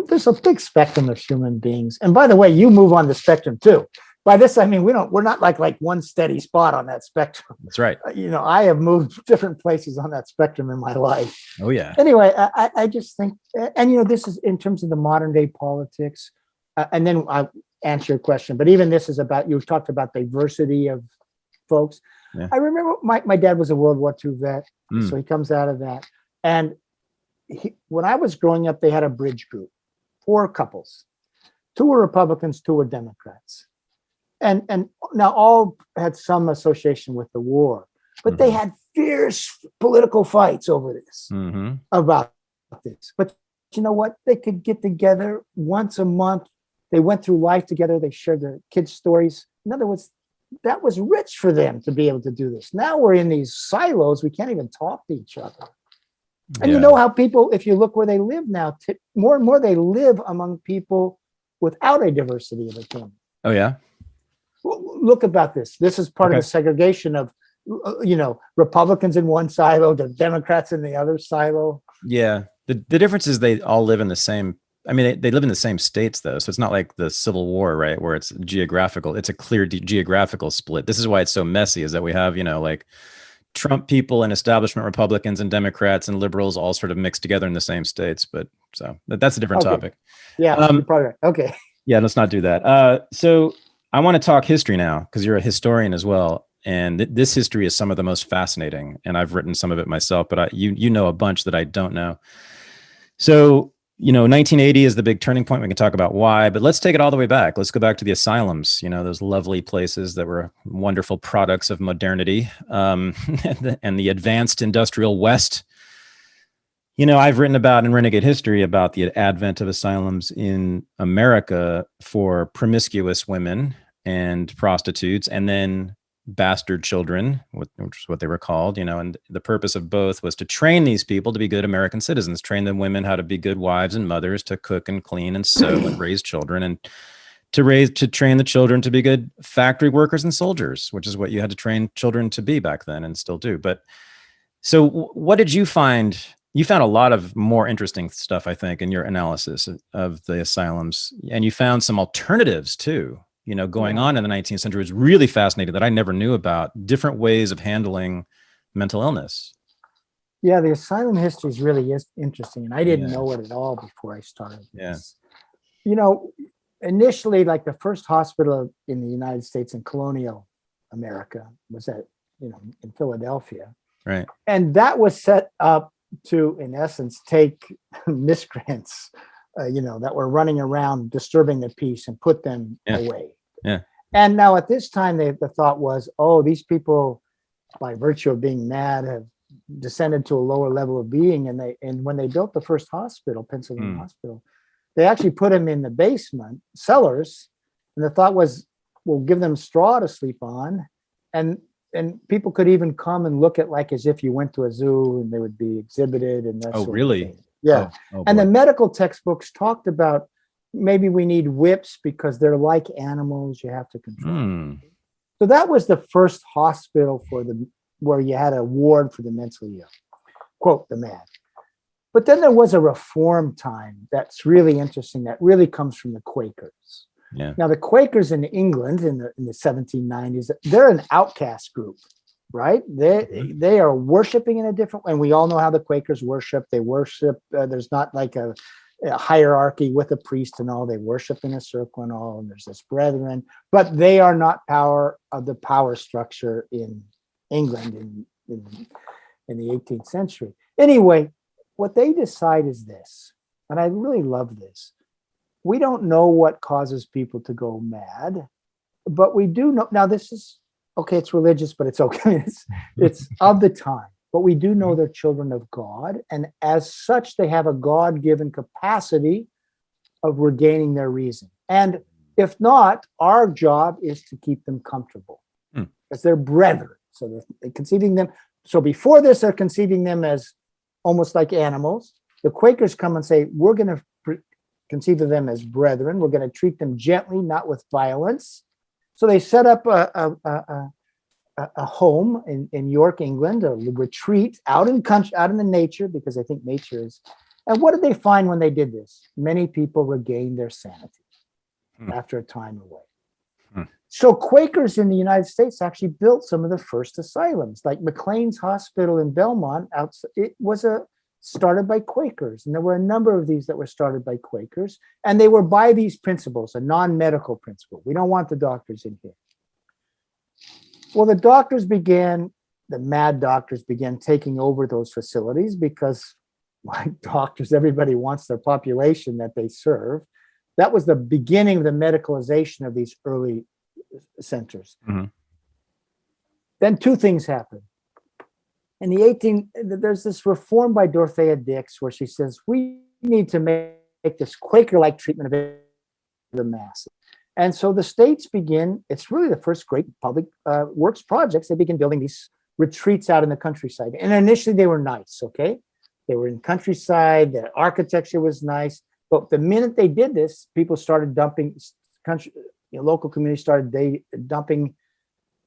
There's a big spectrum of human beings. And by the way, you move on the spectrum too. By this, I mean, we're not like one steady spot on that spectrum. That's right. I have moved different places on that spectrum in my life. Oh yeah. Anyway, I just think, and this is in terms of the modern day politics, and then I'll answer your question, but even this is about, you talked about diversity of folks. Yeah. I remember my dad was a World War II vet, so he comes out of that. And when I was growing up, they had a bridge group, 4 couples, 2 were Republicans, 2 were Democrats. And now all had some association with the war, but they had fierce political fights over this, about this. But you know what? They could get together once a month. They went through life together. They shared their kids' stories. In other words, that was rich for them to be able to do this. Now we're in these silos. We can't even talk to each other. And you know how people, if you look where they live now, more and more they live among people without a diversity of opinion. Oh, yeah? Look about this. This is part of the segregation of, Republicans in one silo, the Democrats in the other silo. Yeah. The difference is they all live in the same, they live in the same states, though. So it's not like the Civil War, right, where it's geographical. It's a clear geographical split. This is why it's so messy, is that we have, like Trump people and establishment Republicans and Democrats and liberals all sort of mixed together in the same states. But so that's a different topic. Yeah, you're probably right. Okay. Yeah, let's not do that. So I want to talk history now, because you're a historian as well. And this history is some of the most fascinating. And I've written some of it myself, but you know a bunch that I don't know. So, 1980 is the big turning point. We can talk about why, but let's take it all the way back. Let's go back to the asylums, those lovely places that were wonderful products of modernity, and the advanced industrial West. I've written about in Renegade History about the advent of asylums in America for promiscuous women and prostitutes, and then bastard children, which is what they were called, and the purpose of both was to train these people to be good American citizens, train the women how to be good wives and mothers, to cook and clean and sew and raise children, and to train the children to be good factory workers and soldiers, which is what you had to train children to be back then and still do. But so what did you find, You found a lot of more interesting stuff, I think, in your analysis of the asylums, and you found some alternatives too, going on in the 19th century. It was really fascinating that I never knew about different ways of handling mental illness. Yeah, the asylum history is really interesting, and I didn't know it at all before I started this. Initially, like the first hospital in the United States in colonial America was in Philadelphia. Right. And that was set up to, in essence, take miscreants, that were running around disturbing the peace and put them away. Yeah. And now at this time, the thought was, these people, by virtue of being mad, have descended to a lower level of being. And when they built the first hospital, Pennsylvania Hospital, they actually put them in the basement, cellars. And the thought was, we'll give them straw to sleep on. And people could even come and look at, like, as if you went to a zoo, and they would be exhibited and that sort really? of thing. Yeah. And the medical textbooks talked about maybe we need whips because they're like animals you have to control. So that was the first hospital where you had a ward for the mentally ill, quote, the mad. But then there was a reform time that's really interesting, that really comes from the Quakers. Yeah. Now, the Quakers in England in the 1790s, they're an outcast group, right? They are worshiping in a different way. And we all know how the Quakers worship. They worship, there's not like a hierarchy with a priest and all. They worship in a circle and all, and there's this brethren, but they are not the power structure in England in the 18th century. Anyway, what they decide is this, and I really love this. We don't know what causes people to go mad, but we do know. Now, this is okay. It's religious, but it's okay. It's of the time. But we do know they're children of God, and as such, they have a God-given capacity of regaining their reason. And if not, our job is to keep them comfortable, because they're brethren. So they're conceiving them. So before this, they're conceiving them as almost like animals. The Quakers come and say, we're going to conceive of them as brethren. We're going to treat them gently, not with violence. So they set up a home in York, England, a retreat out in the nature, because I think nature is. And what did they find when they did this? Many people regained their sanity after a time away. So Quakers in the United States actually built some of the first asylums, like McLean's Hospital in Belmont. It was started by Quakers, and there were a number of these that were started by Quakers, and they were by these principles, a non-medical principle. We don't want the doctors in here. Well, the mad doctors began taking over those facilities, because, like doctors, everybody wants their population that they serve. That was the beginning of the medicalization of these early centers. Then two things happened. In there's this reform by Dorothea Dix where she says, we need to make this Quaker-like treatment of the masses. And so the states begin, it's really the first great public works projects. They begin building these retreats out in the countryside. And initially they were nice, okay? They were in countryside, the architecture was nice. But the minute they did this, people started dumping, local communities started dumping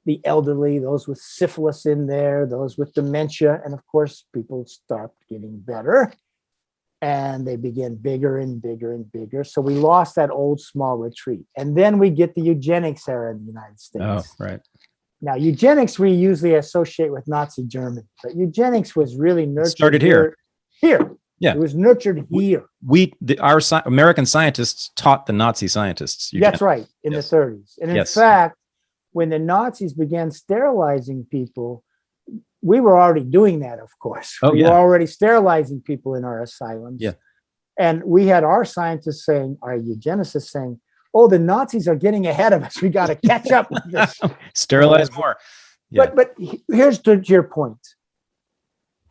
the elderly, those with syphilis in there, those with dementia. And of course, people stopped getting better, and they began bigger and bigger and bigger. So we lost that old small retreat. And then we get the eugenics era in the United States. Oh, right. Now, eugenics we usually associate with Nazi Germany, but eugenics was really nurtured started here. Here. Yeah. It was nurtured here. Our American scientists taught the Nazi scientists eugenics. That's right, in the 30s. And in fact, when the Nazis began sterilizing people, we were already doing that, of course. We were already sterilizing people in our asylums. Yeah. And we had our scientists saying, our eugenicists saying, oh, the Nazis are getting ahead of us. We got to catch up with this. Sterilize more. Yeah. But here's to your point.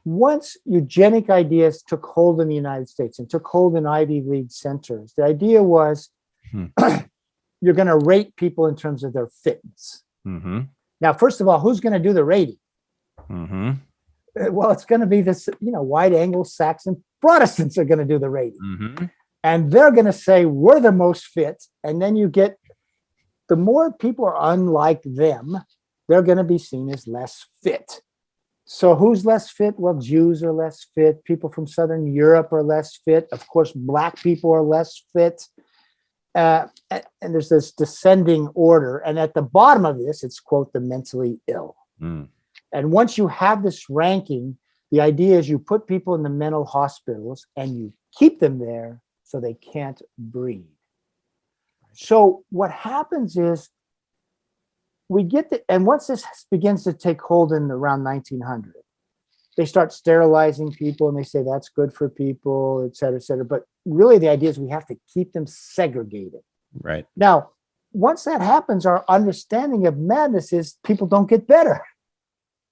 Once eugenic ideas took hold in the United States and took hold in Ivy League centers, the idea was you're going to rate people in terms of their fitness. Now, first of all, who's going to do the rating? Well, it's going to be this, white Anglo-Saxon Protestants are going to do the rating. And they're going to say, we're the most fit. And then you get, the more people are unlike them, they're going to be seen as less fit. So who's less fit? Well, Jews are less fit. People from Southern Europe are less fit. Of course, Black people are less fit. And there's this descending order. And at the bottom of this, it's, quote, the mentally ill. Mm. And once you have this ranking, the idea is you put people in the mental hospitals and you keep them there so they can't breathe. So what happens is and once this begins to take hold in around 1900, they start sterilizing people and they say that's good for people, et cetera, et cetera. But really the idea is we have to keep them segregated. Right. Now, once that happens, our understanding of madness is people don't get better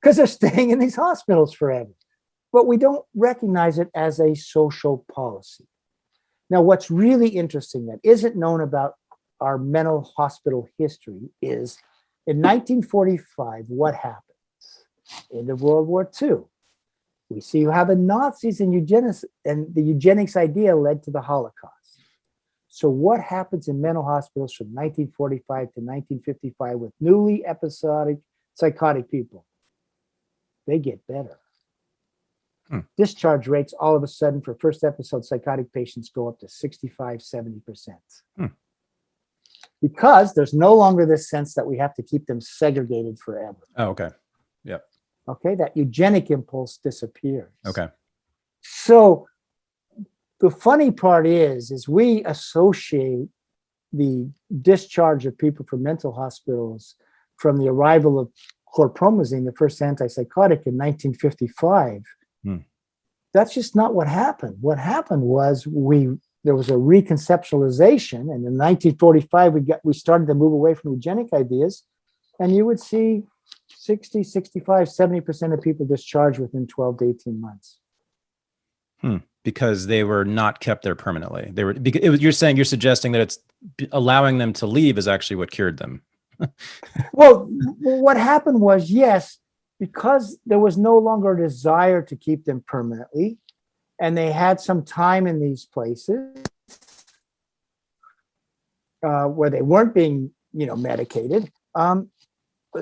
because they're staying in these hospitals forever. But we don't recognize it as a social policy. Now, what's really interesting that isn't known about our mental hospital history is in 1945, what happens? End of World War II. We see how the Nazis and the eugenics idea led to the Holocaust. So what happens in mental hospitals from 1945 to 1955 with newly episodic psychotic people? They get better. Discharge rates all of a sudden for first episode psychotic patients go up to 65, 70%. Because there's no longer this sense that we have to keep them segregated forever. Oh, okay. Yep. Okay, that eugenic impulse disappears. Okay. So the funny part is we associate the discharge of people from mental hospitals from the arrival of chlorpromazine, the first antipsychotic in 1955. That's just not what happened. What happened was there was a reconceptualization, and in 1945 we started to move away from eugenic ideas, and you would see 60, 65, 70% of people discharged within 12 to 18 months. Because they were not kept there permanently. You're suggesting that it's allowing them to leave is actually what cured them. Well, what happened was, yes, because there was no longer a desire to keep them permanently, and they had some time in these places where they weren't being, medicated.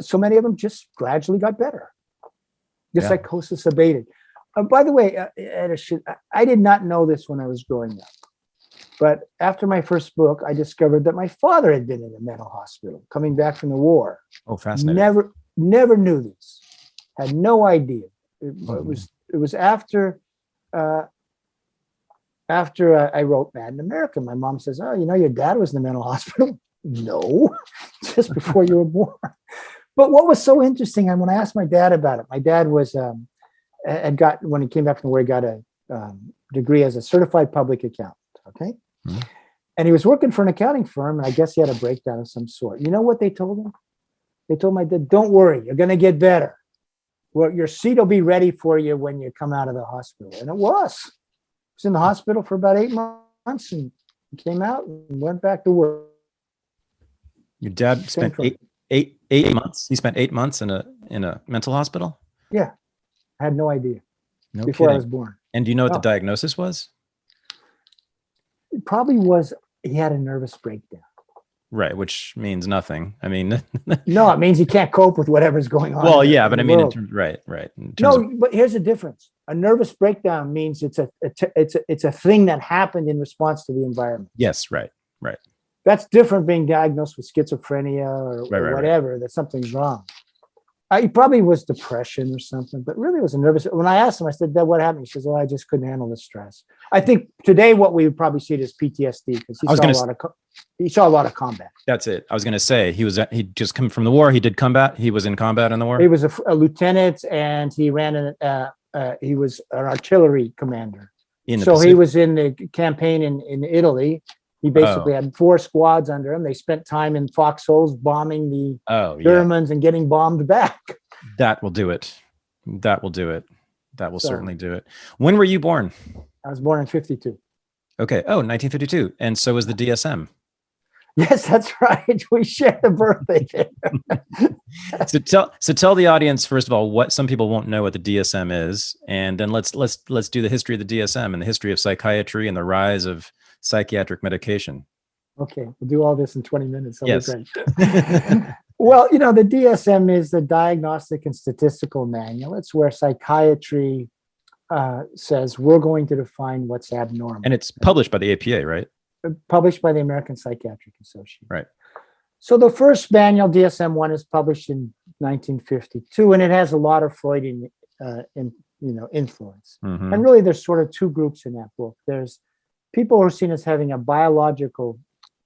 So many of them just gradually got better. The psychosis abated. By the way, I did not know this when I was growing up. But after my first book, I discovered that my father had been in a mental hospital coming back from the war. Oh, fascinating. Never knew this. Had no idea. It was after I wrote Mad in America. My mom says, "Oh, your dad was in the mental hospital." No, just before you were born. But what was so interesting, and when I asked my dad about it, my dad was when he came back from the war, he got a degree as a certified public accountant. Okay, and he was working for an accounting firm, and I guess he had a breakdown of some sort. You know what they told him? They told my dad, "Don't worry, you're going to get better. Well, your seat will be ready for you when you come out of the hospital." And it was. I was in the hospital for about 8 months and came out and went back to work. Your dad spent eight months. He spent 8 months in a mental hospital? Yeah. I had no idea. No before kidding. I was born. And do you know what the diagnosis was? It probably was he had a nervous breakdown. Right, which means nothing. I mean, no, it means he can't cope with whatever's going on. Well, yeah, but I mean, right. But here's the difference. A nervous breakdown means it's a thing that happened in response to the environment. Yes, right. That's different being diagnosed with schizophrenia or whatever. That something's wrong. He probably was depression or something, but really it was a nervous. When I asked him, I said, "Dad, what happened?" He says, "Well, I just couldn't handle the stress." I think today what we would probably see it as PTSD because he saw a lot of combat. That's it. I was going to say he'd just come from the war. He did combat. He was in combat in the war. He was a lieutenant, and he ran he was an artillery commander. He was in the campaign in Italy. He basically had 4 squads under him. They spent time in foxholes bombing the Germans and getting bombed back. That will do it. That will certainly do it. When were you born? I was born in 52. Okay. Oh, 1952. And so was the DSM. Yes, that's right. We share the birthday there. So tell the audience, first of all, what some people won't know what the DSM is. And then let's do the history of the DSM and the history of psychiatry and the rise of psychiatric medication. Okay, we'll do all this in 20 minutes. Yes. Well, the DSM is the Diagnostic and Statistical Manual. It's where psychiatry says we're going to define what's abnormal. And it's published by the APA, right? Published by the American Psychiatric Association. Right. So the first manual, DSM-1, is published in 1952, and it has a lot of Freudian influence. Mm-hmm. And really, there's sort of two groups in that book. There's people who are seen as having a biological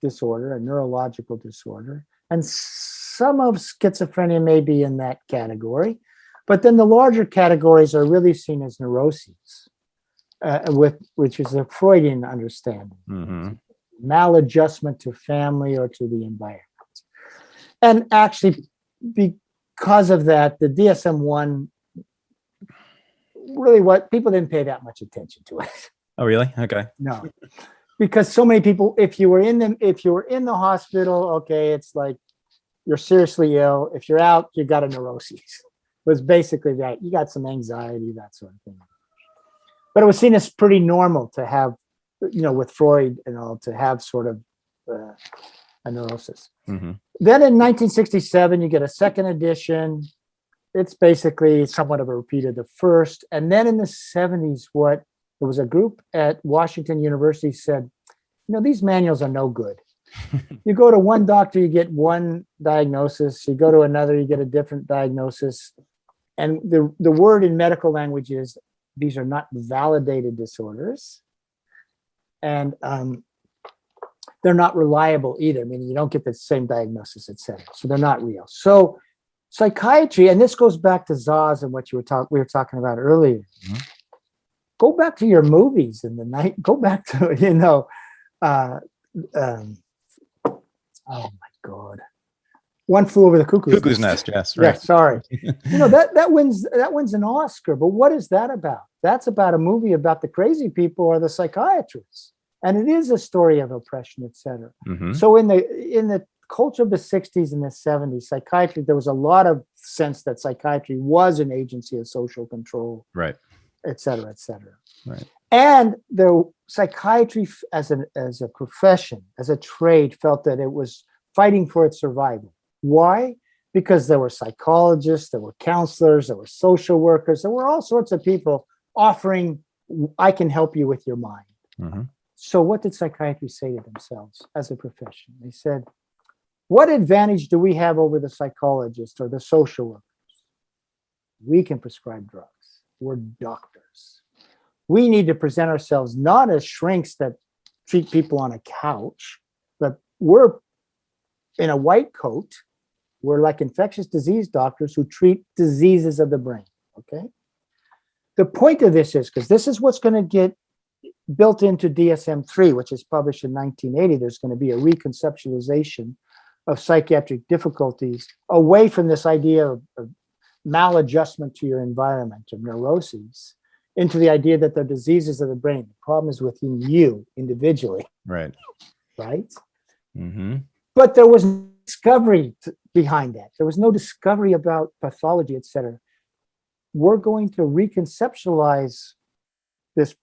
disorder, a neurological disorder, and some of schizophrenia may be in that category. But then the larger categories are really seen as neuroses, which is a Freudian understanding. Mm-hmm. Maladjustment to family or to the environment. And actually, because of that, the DSM-1 really people didn't pay that much attention to it. Oh, really? Okay. No, because so many people, if you were in the hospital, okay, it's like you're seriously ill. If you're out, you got a neurosis. It was basically that. You got some anxiety, that sort of thing. But it was seen as pretty normal to have, with Freud and all, to have sort of a neurosis. Mm-hmm. Then in 1967, you get a second edition. It's basically somewhat of a repeat of the first. And then in the 70s, there was a group at Washington University said, these manuals are no good. You go to one doctor, you get one diagnosis. You go to another, you get a different diagnosis. And the word in medical language is these are not validated disorders. And they're not reliable either, meaning you don't get the same diagnosis, et cetera. So they're not real. So psychiatry, and this goes back to Szasz and what we were talking about earlier. Mm-hmm. Go back to your movies in the night. Go back to, oh my God. One Flew Over the Cuckoo's Nest. Yes, right. Yes, sorry. that wins an Oscar. But what is that about? That's about a movie about the crazy people or the psychiatrists. And it is a story of oppression, et cetera. Mm-hmm. So in the culture of the 60s and the 70s, psychiatry, there was a lot of sense that psychiatry was an agency of social control, right, et cetera, et cetera. Right. And the psychiatry as a profession, as a trade, felt that it was fighting for its survival. Why? Because there were psychologists, there were counselors, there were social workers, there were all sorts of people offering, I can help you with your mind. Mm-hmm. So what did psychiatry say to themselves as a profession? They said, what advantage do we have over the psychologist or the social workers? We can prescribe drugs. We're doctors. We need to present ourselves not as shrinks that treat people on a couch, but we're in a white coat. We're like infectious disease doctors who treat diseases of the brain, okay? The point of this is, because this is what's going to get built into DSM-3, which is published in 1980, there's going to be a reconceptualization of psychiatric difficulties away from this idea of maladjustment to your environment, of neuroses, into the idea that they're diseases of the brain. The problem is within you individually. Right. Right? Mm-hmm. But there was no discovery behind that. There was no discovery about pathology, et cetera. We're going to reconceptualize this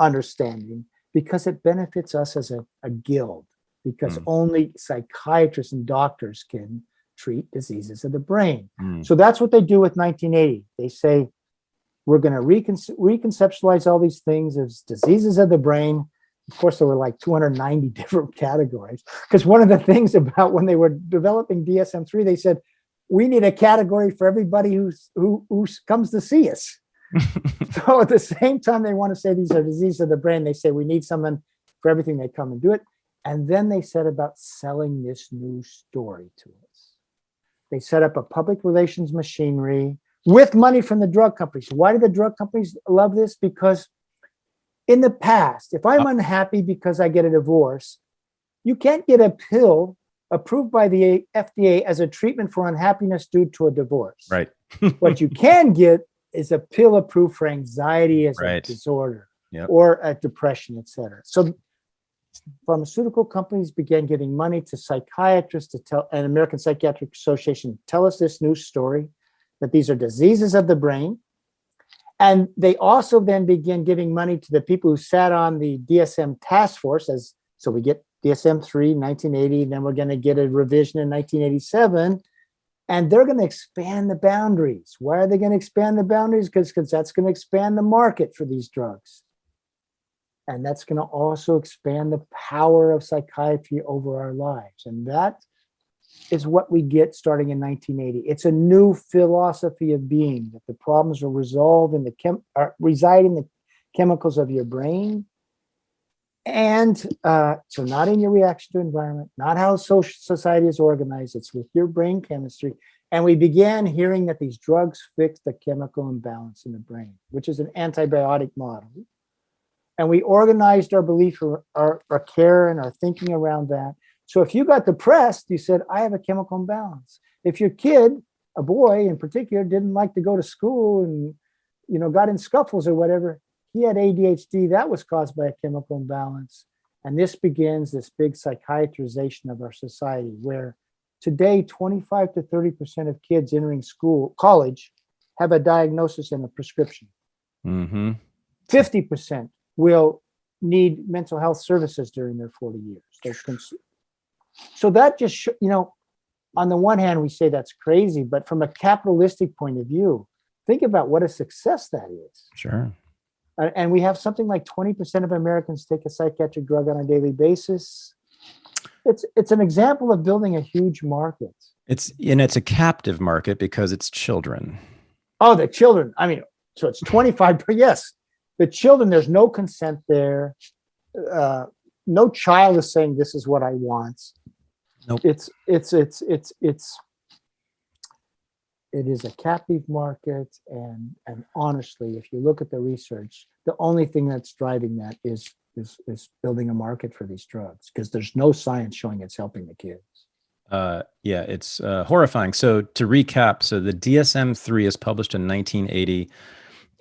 understanding because it benefits us as a guild, because only psychiatrists and doctors can treat diseases of the brain. So that's what they do with 1980. They say, we're going to reconceptualize all these things as diseases of the brain. Of course, there were like 290 different categories. Because one of the things about when they were developing DSM-3, they said, we need a category for everybody who comes to see us. So at the same time, they want to say these are diseases of the brain. They say we need someone for everything. They come and do it. And then they said about selling this new story to us. They set up a public relations machinery with money from the drug companies. Why do the drug companies love this? Because in the past, if I'm unhappy because I get a divorce, you can't get a pill approved by the FDA as a treatment for unhappiness due to a divorce. Right. What you can get is a pill approved for anxiety as a disorder, or a depression, et cetera. So pharmaceutical companies began giving money to psychiatrists to tell, and American Psychiatric Association, tell us this new story, that these are diseases of the brain. And they also then began giving money to the people who sat on the DSM task force, so we get DSM-3, 1980, then we're going to get a revision in 1987, and they're going to expand the boundaries. Why are they going to expand the boundaries? Because that's going to expand the market for these drugs. And that's going to also expand the power of psychiatry over our lives. And that is what we get starting in 1980. It's a new philosophy of being, that the problems are resolved in reside in the chemicals of your brain. And so not in your reaction to environment, not how social society is organized, it's with your brain chemistry. And we began hearing that these drugs fix the chemical imbalance in the brain, which is an antibiotic model. And we organized our belief, our care and our thinking around that. So if you got depressed, you said, I have a chemical imbalance. If your kid, a boy in particular, didn't like to go to school and, got in scuffles or whatever, he had ADHD, that was caused by a chemical imbalance. And this begins this big psychiatrization of our society, where today, 25 to 30% of kids entering college, have a diagnosis and a prescription. 50% will need mental health services during their 40 years. So that just, on the one hand, we say that's crazy, but from a capitalistic point of view, think about what a success that is. Sure. And we have something like 20% of Americans take a psychiatric drug on a daily basis. It's an example of building a huge market. It's a captive market because it's children. Oh, the children. I mean, so it's 25, yes. The children, there's no consent there. No child is saying this is what I want. Nope. It is a captive market, and honestly, if you look at the research, the only thing that's driving that is building a market for these drugs, because there's no science showing it's helping the kids. It's horrifying. So to recap, so the DSM-3 is published in 1980,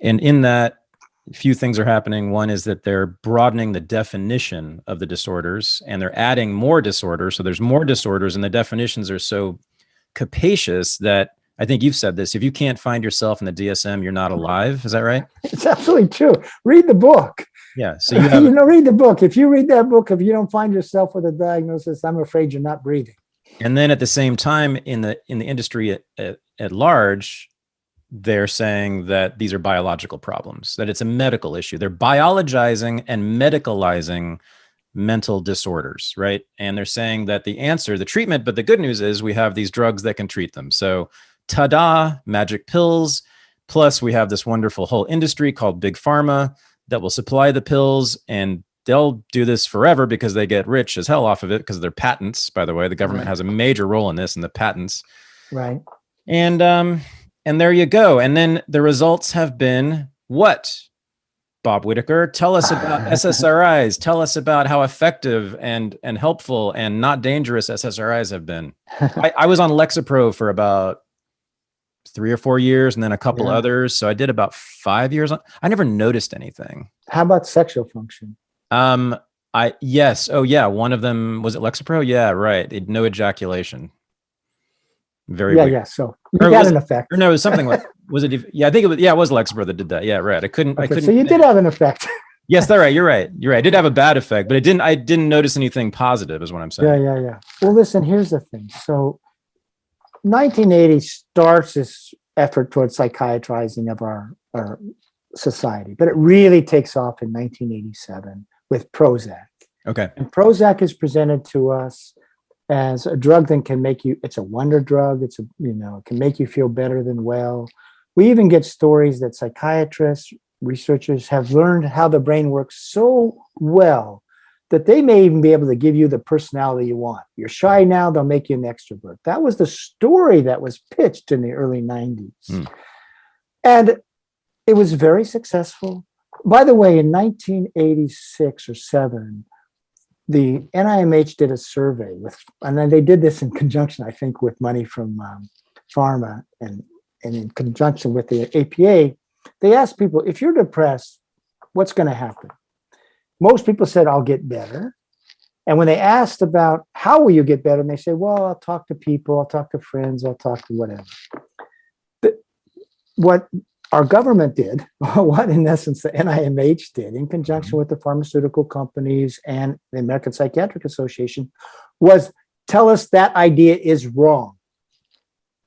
and in that, a few things are happening. One is that they're broadening the definition of the disorders, and they're adding more disorders. So there's more disorders, and the definitions are so capacious that I think you've said this: if you can't find yourself in the DSM, you're not alive. Is that right? It's absolutely true. Read the book. Yeah. So you have, read the book. If you read that book, if you don't find yourself with a diagnosis, I'm afraid you're not breathing. And then at the same time, in the industry at large, they're saying that these are biological problems, that it's a medical issue. They're biologizing and medicalizing mental disorders, right? And they're saying that the treatment, but the good news is we have these drugs that can treat them. So ta-da, magic pills. Plus we have this wonderful whole industry called Big Pharma that will supply the pills, and they'll do this forever because they get rich as hell off of it because of their patents. By the way, the government has a major role in this, in the patents. Right. And there you go. And then the results have been what? Bob Whitaker, tell us about SSRIs. Tell us about how effective and helpful and not dangerous SSRIs have been. I was on Lexapro for about 3 or 4 years, and then a couple others. So I did about 5 years. I never noticed anything. How about sexual function? Yes. Oh yeah. One of them, was it Lexapro? Yeah, right. No ejaculation. Very weird. Yeah. So you got an effect. Or no, it was something like, was it? Yeah, I think it was. Yeah, it was Lexapro that did that. Yeah, right. I couldn't. So you did have an effect. Yes, that's right. You're right. I did have a bad effect, but I didn't notice anything positive, is what I'm saying. Yeah. Well, listen. Here's the thing. So, 1980 starts this effort towards psychiatrizing of our society, but it really takes off in 1987 with Prozac. Okay. And Prozac is presented to us as a drug that can make you, it's a wonder drug. It can make you feel better than well. We even get stories that psychiatrists, researchers have learned how the brain works so well that they may even be able to give you the personality you want. You're shy now, they'll make you an extrovert. That was the story that was pitched in the early 90s. And it was very successful. By the way, in 1986 or 7, the NIMH did a survey and then they did this in conjunction, I think, with money from pharma and in conjunction with the APA. They asked people, if you're depressed, what's going to happen? Most people said, I'll get better. And when they asked about how will you get better, and they say, well, I'll talk to people, I'll talk to friends, I'll talk to whatever. What our government did, what in essence the NIMH did in conjunction with the pharmaceutical companies and the American Psychiatric Association, was tell us that idea is wrong.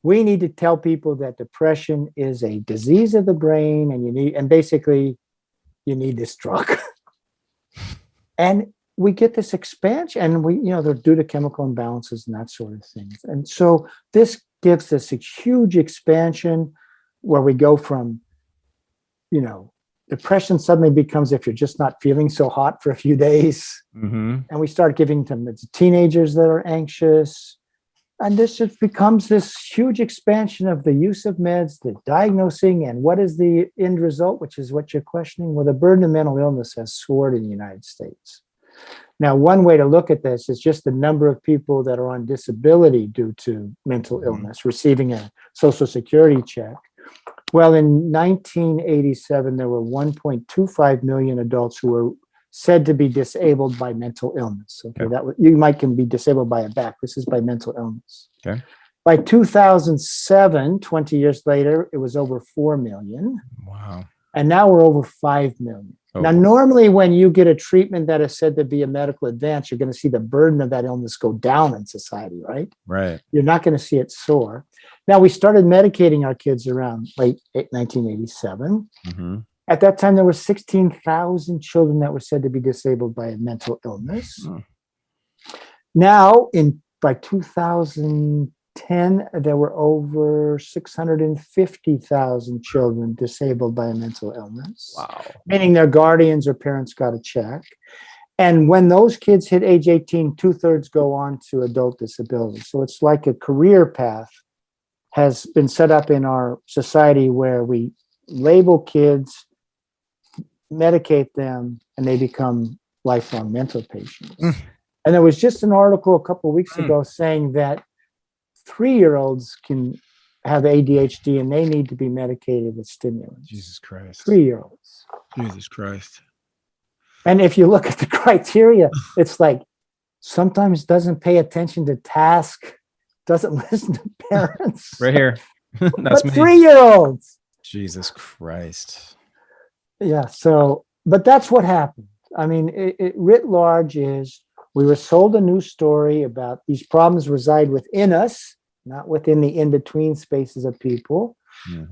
We need to tell people that depression is a disease of the brain, and basically you need this drug. And we get this expansion, and they're due to chemical imbalances and that sort of thing. And so this gives us a huge expansion where we go from, depression suddenly becomes if you're just not feeling so hot for a few days. And we start giving them to teenagers that are anxious. And this just becomes this huge expansion of the use of meds, the diagnosing, and what is the end result, which is what you're questioning. Well, the burden of mental illness has soared in the United States. Now, one way to look at this is just the number of people that are on disability due to mental illness, receiving a Social Security check. Well, in 1987, there were 1.25 million adults who were said to be disabled by mental illness. Okay, you can be disabled by a back. This is by mental illness. Okay. By 2007, 20 years later, it was over 4 million. Wow. And now we're over 5 million. Oh. Now, normally when you get a treatment that is said to be a medical advance, you're going to see the burden of that illness go down in society, right? Right. You're not going to see it soar. Now, we started medicating our kids around late 1987. At that time, there were 16,000 children that were said to be disabled by a mental illness. Now, by 2010, there were over 650,000 children disabled by a mental illness. Wow. Meaning their guardians or parents got a check. And when those kids hit age 18, 2/3 go on to adult disability. So it's like a career path has been set up in our society where we label kids, medicate them, and they become lifelong mental patients. And there was just an article a couple of weeks ago saying that 3-year-olds can have ADHD and they need to be medicated with stimulants. Jesus Christ. 3-year-olds. Jesus Christ. And if you look at the criteria, it's like sometimes doesn't pay attention to task, doesn't listen to parents. Right here. That's me. 3-year-olds. Jesus Christ. Yeah. So, but that's what happened. I mean, it writ large is we were sold a new story about these problems reside within us, not within the in-between spaces of people,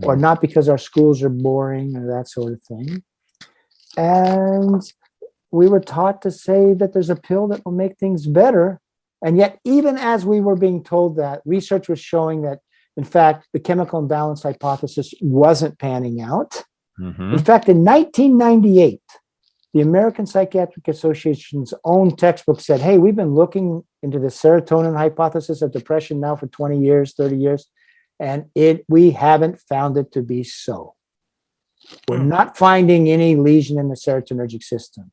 or not because our schools are boring or that sort of thing. And we were taught to say that there's a pill that will make things better. And yet, even as we were being told that, research was showing that, in fact, the chemical imbalance hypothesis wasn't panning out. In fact, in 1998, the American Psychiatric Association's own textbook said, hey, we've been looking into the serotonin hypothesis of depression now for 20 years, 30 years, and we haven't found it to be so. We're not finding any lesion in the serotonergic system.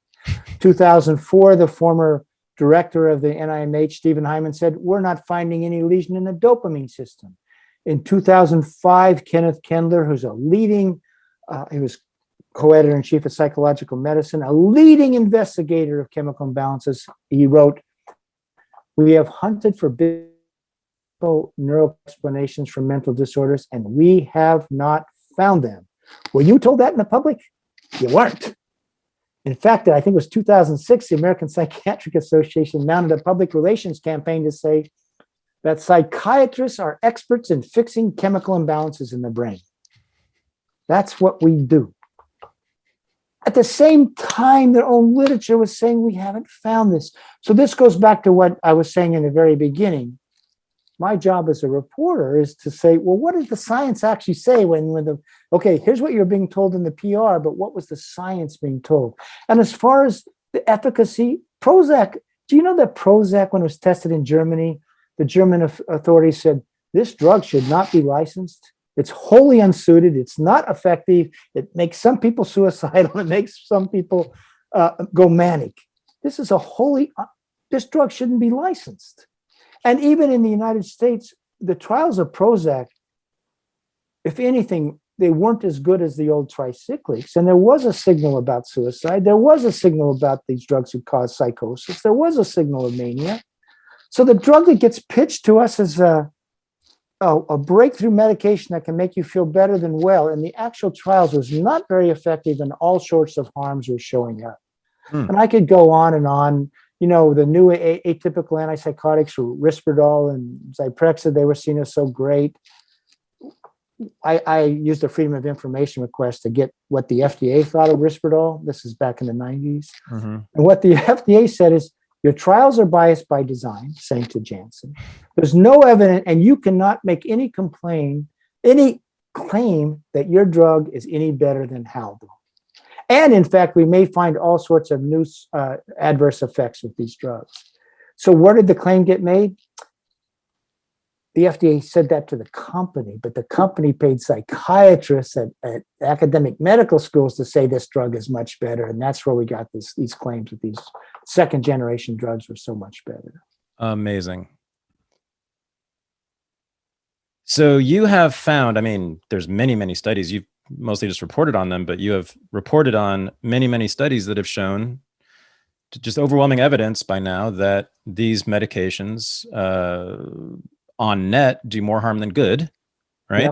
2004, the former director of the NIMH, Stephen Hyman, said, we're not finding any lesion in the dopamine system. In 2005, Kenneth Kendler, who's a leading, he was co-editor-in-chief of Psychological Medicine, a leading investigator of chemical imbalances, he wrote, we have hunted for neural explanations for mental disorders, and we have not found them. Were you told that in the public? You weren't. In fact, I think it was 2006, the American Psychiatric Association mounted a public relations campaign to say that psychiatrists are experts in fixing chemical imbalances in the brain. That's what we do. At the same time, their own literature was saying we haven't found this. So this goes back to what I was saying in the very beginning. My job as a reporter is to say, well, what did the science actually say okay, here's what you're being told in the PR, but what was the science being told? And as far as the efficacy, Prozac, do you know that Prozac, when it was tested in Germany, the German authorities said, this drug should not be licensed. It's wholly unsuited. It's not effective. It makes some people suicidal. It makes some people go manic. This drug shouldn't be licensed. And even in the United States, the trials of Prozac, if anything, they weren't as good as the old tricyclics. And there was a signal about suicide. There was a signal about these drugs that cause psychosis. There was a signal of mania. So the drug that gets pitched to us as a a breakthrough medication that can make you feel better than well. And the actual trials was not very effective, and all sorts of harms were showing up. And I could go on and on. You know, the new atypical antipsychotics were Risperdal and Zyprexa. They were seen as so great. I used a Freedom of Information request to get what the FDA thought of Risperdal. This is back in the 90s. And what the FDA said is, your trials are biased by design, same to Janssen. There's no evidence, and you cannot make any claim that your drug is any better than Haldol. And in fact, we may find all sorts of new adverse effects with these drugs. So where did the claim get made? The FDA said that to the company, but the company paid psychiatrists at academic medical schools to say this drug is much better. And that's where we got these claims that these second generation drugs were so much better. Amazing. So you have found, I mean, there's many, many studies. You've mostly just reported on them, but you have reported on many, many studies that have shown just overwhelming evidence by now that these medications on net do more harm than good, right?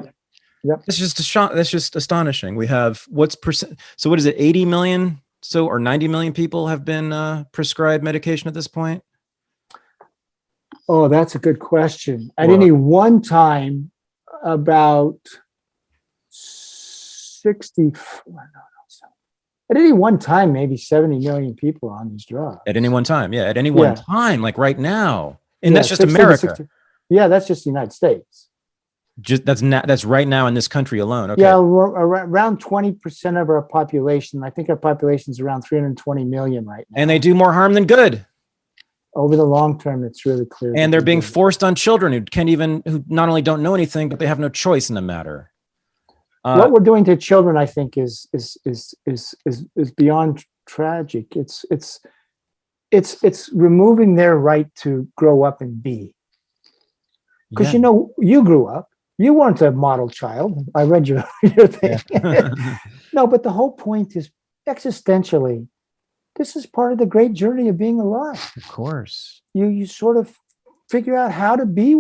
Yep. That's just astonishing. We have so what is it, 80 million or 90 million people have been prescribed medication at this point? Oh, that's a good question. At any one time, about 60, at any one time, maybe 70 million people are on these drugs. At any one time, yeah. At any one time, like right now. And that's just America. Yeah, that's just the United States. That's right now in this country alone. Okay. Yeah, around 20% of our population. I think our population is around 320 million right now. And they do more harm than good. Over the long term, it's really clear. And they're being forced on children who not only don't know anything, but they have no choice in the matter. What we're doing to children, I think, is beyond tragic. It's removing their right to grow up and be. Because you grew up, you weren't a model child. I read your thing. Yeah. No, but the whole point is, existentially, this is part of the great journey of being alive. Of course. You sort of figure out how to be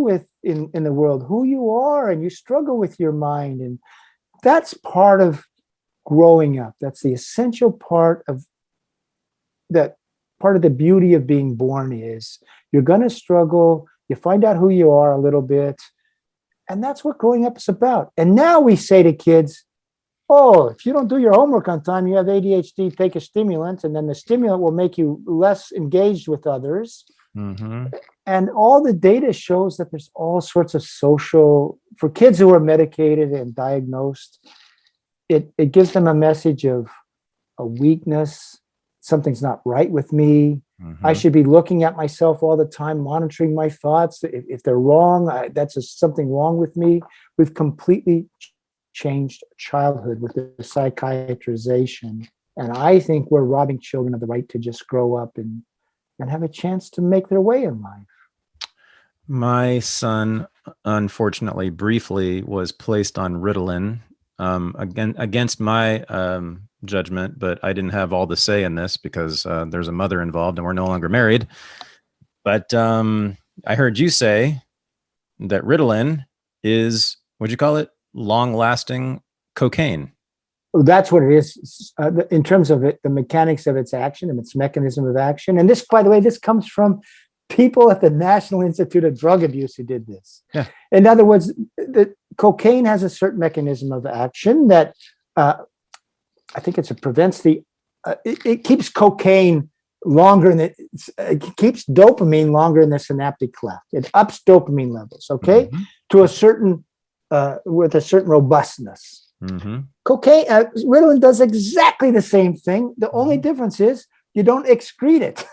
in the world, who you are, and you struggle with your mind. And that's part of growing up. That's the essential part of that. Part of the beauty of being born is you're going to struggle. You find out who you are a little bit. And that's what growing up is about. And now we say to kids, oh, if you don't do your homework on time, you have ADHD, take a stimulant, and then the stimulant will make you less engaged with others. And all the data shows that there's all sorts of for kids who are medicated and diagnosed, it gives them a message of a weakness. Something's not right with me. I should be looking at myself all the time, monitoring my thoughts. If they're wrong, that's something wrong with me. We've completely changed childhood with the psychiatrization. And I think we're robbing children of the right to just grow up and have a chance to make their way in life. My son, unfortunately, briefly was placed on Ritalin against my judgment, but I didn't have all the say in this because there's a mother involved and we're no longer married. But I heard you say that Ritalin is, what'd you call it? Long-lasting cocaine. That's what it is in terms of the mechanics of its action and its mechanism of action. And this, by the way, this comes from people at the National Institute of Drug Abuse who did this. Yeah. In other words, the cocaine has a certain mechanism of action that I think it prevents it keeps cocaine longer it keeps dopamine longer in the synaptic cleft. It ups dopamine levels, okay, to a certain with a certain robustness. Cocaine, Ritalin does exactly the same thing. The only difference is you don't excrete it.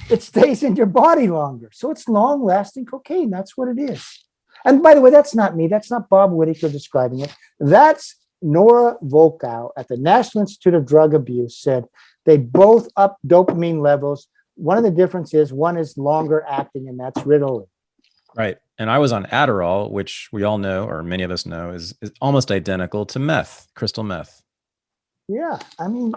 It stays in your body longer. So it's long-lasting cocaine. That's what it is. And by the way, that's not me. That's not Bob Whitaker describing it. That's Nora Volkow at the National Institute of Drug Abuse said they both up dopamine levels. One of the differences is one is longer acting, and that's Ritalin. Right. And I was on Adderall, which we all know, or many of us know, is almost identical to meth, crystal meth. Yeah. I mean,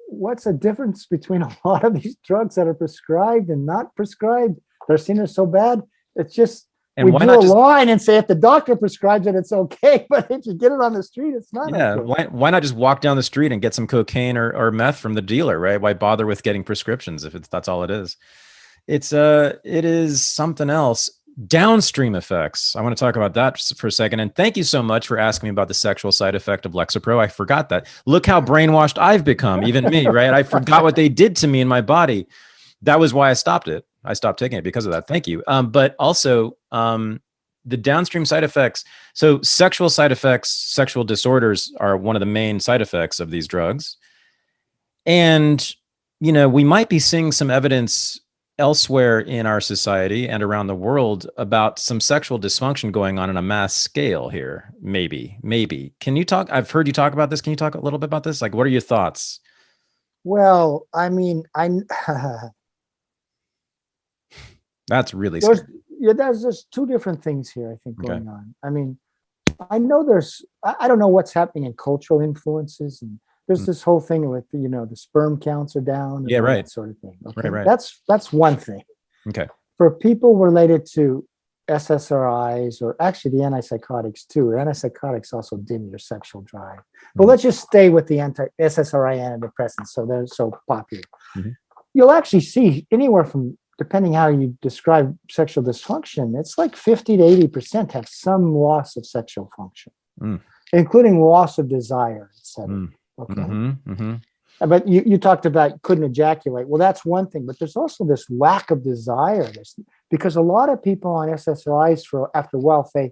what's the difference between a lot of these drugs that are prescribed and not prescribed? They're seen as so bad. It's just And we why draw not a just line and say if the doctor prescribes it, it's okay. But if you get it on the street, it's not yeah, okay. why not just walk down the street and get some cocaine or meth from the dealer, right? Why bother with getting prescriptions if that's all it is? It is something else. Downstream effects. I want to talk about that for a second. And thank you so much for asking me about the sexual side effect of Lexapro. I forgot that. Look how brainwashed I've become, even me, right? I forgot what they did to me in my body. That was why I stopped it. I stopped taking it because of that. Thank you. But also the downstream side effects. So sexual side effects, sexual disorders are one of the main side effects of these drugs. And, we might be seeing some evidence elsewhere in our society and around the world about some sexual dysfunction going on a mass scale here. Maybe. Can you talk? I've heard you talk about this. Can you talk a little bit about this? Like, what are your thoughts? Well, I mean, That's really scary. there's two different things here, I think, going on. I mean, I know I don't know what's happening in cultural influences, and there's this whole thing with, the sperm counts are down and all that sort of thing. Okay? Right. That's one thing. Okay. For people related to SSRIs, or actually the antipsychotics too. Antipsychotics also dim your sexual drive. But let's just stay with the SSRI antidepressants, so they're so popular. Mm-hmm. You'll actually see anywhere from, depending how you describe sexual dysfunction, it's like 50 to 80% have some loss of sexual function, including loss of desire, etc. Okay. Mm-hmm. But you talked about couldn't ejaculate. Well, that's one thing, but there's also this lack of desire. Because a lot of people on SSRIs after a while say,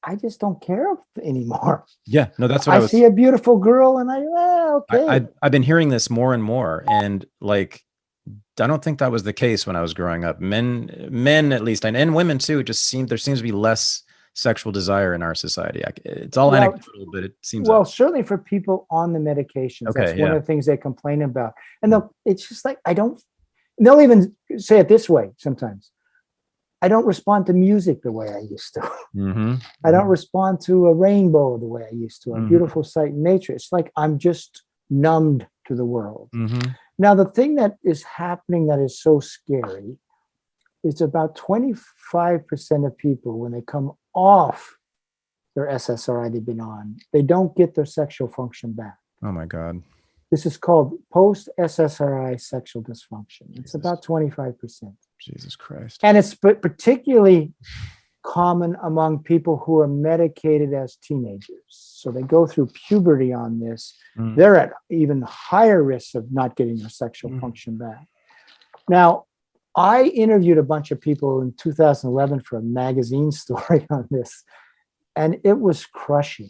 I just don't care anymore. Yeah, no, that's what I see a beautiful girl and okay. I've been hearing this more and more, and like, I don't think that was the case when I was growing up. Men at least, and women too. There seems to be less sexual desire in our society. It's all anecdotal, but it seems certainly for people on the medications. Okay, that's one of the things they complain about. And it's just like, they'll even say it this way sometimes. I don't respond to music the way I used to. Mm-hmm. I don't respond to a rainbow the way I used to, a beautiful sight in nature. It's like I'm just numbed to the world. Mm-hmm. Now, the thing that is happening that is so scary is about 25% of people, when they come off their SSRI they've been on, they don't get their sexual function back. Oh my God. This is called post-SSRI sexual dysfunction. It's about 25%. Jesus Christ. And it's particularly common among people who are medicated as teenagers. So they go through puberty on this. They're at even higher risk of not getting their sexual function back. Now, I interviewed a bunch of people in 2011 for a magazine story on this, and it was crushing.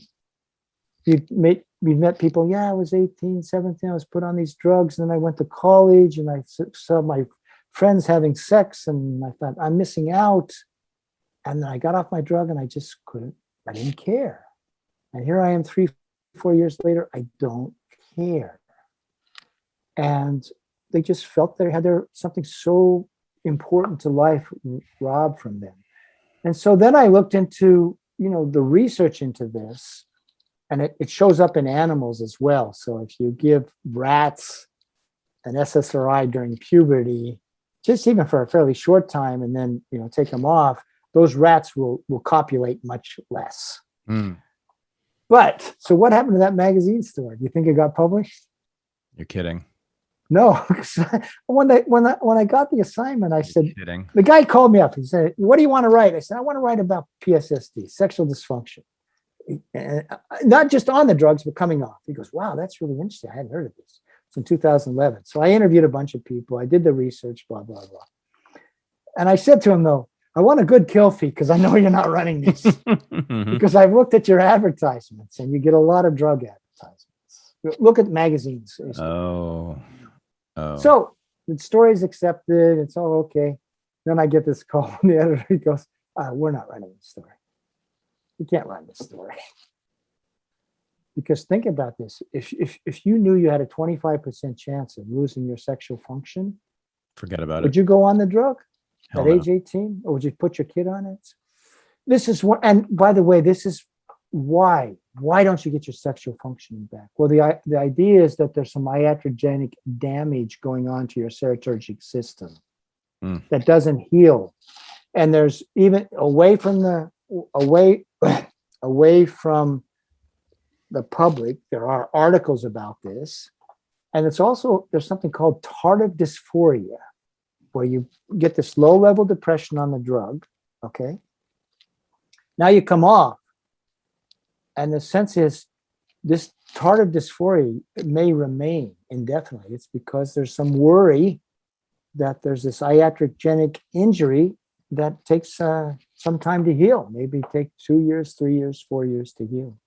We met people, I was 18, 17, I was put on these drugs, and then I went to college, and I saw my friends having sex, and I thought, I'm missing out. And then I got off my drug, and I just I didn't care. And here I am 3-4 years later, I don't care. And they just felt they had something so important to life robbed from them. And so then I looked into, the research into this, and it shows up in animals as well. So if you give rats an SSRI during puberty, just even for a fairly short time, and then, take them off, those rats will copulate much less. But so what happened to that magazine story? Do you think it got published? You're kidding. No. when I got the assignment, I said, kidding. The guy called me up. He said, what do you want to write? I said, I want to write about PSSD, sexual dysfunction. Not just on the drugs, but coming off. He goes, wow, that's really interesting. I hadn't heard of this. It's in 2011. So I interviewed a bunch of people. I did the research, blah, blah, blah. And I said to him, though, I want a good kill fee because I know you're not running this. Because I've looked at your advertisements and you get a lot of drug advertisements. Look at magazines. Oh. So the story's accepted. It's all okay. Then I get this call from the editor. He goes, we're not running this story. You can't run this story. Because think about this. If you knew you had a 25% chance of losing your sexual function, forget about it. Would you go on the drug Hell at age 18? Or would you put your kid on it? This is what, and by the way, this is why. Why don't you get your sexual functioning back? Well, the idea is that there's some iatrogenic damage going on to your serotonergic system that doesn't heal. And there's even away from the public, there are articles about this. And it's also, there's something called tardive dysphoria, where you get this low level depression on the drug. Okay. Now you come off, and the sense is this tardive dysphoria may remain indefinitely. It's because there's some worry that there's this iatrogenic injury that takes some time to heal. Maybe take 2 years, 3 years, 4 years to heal.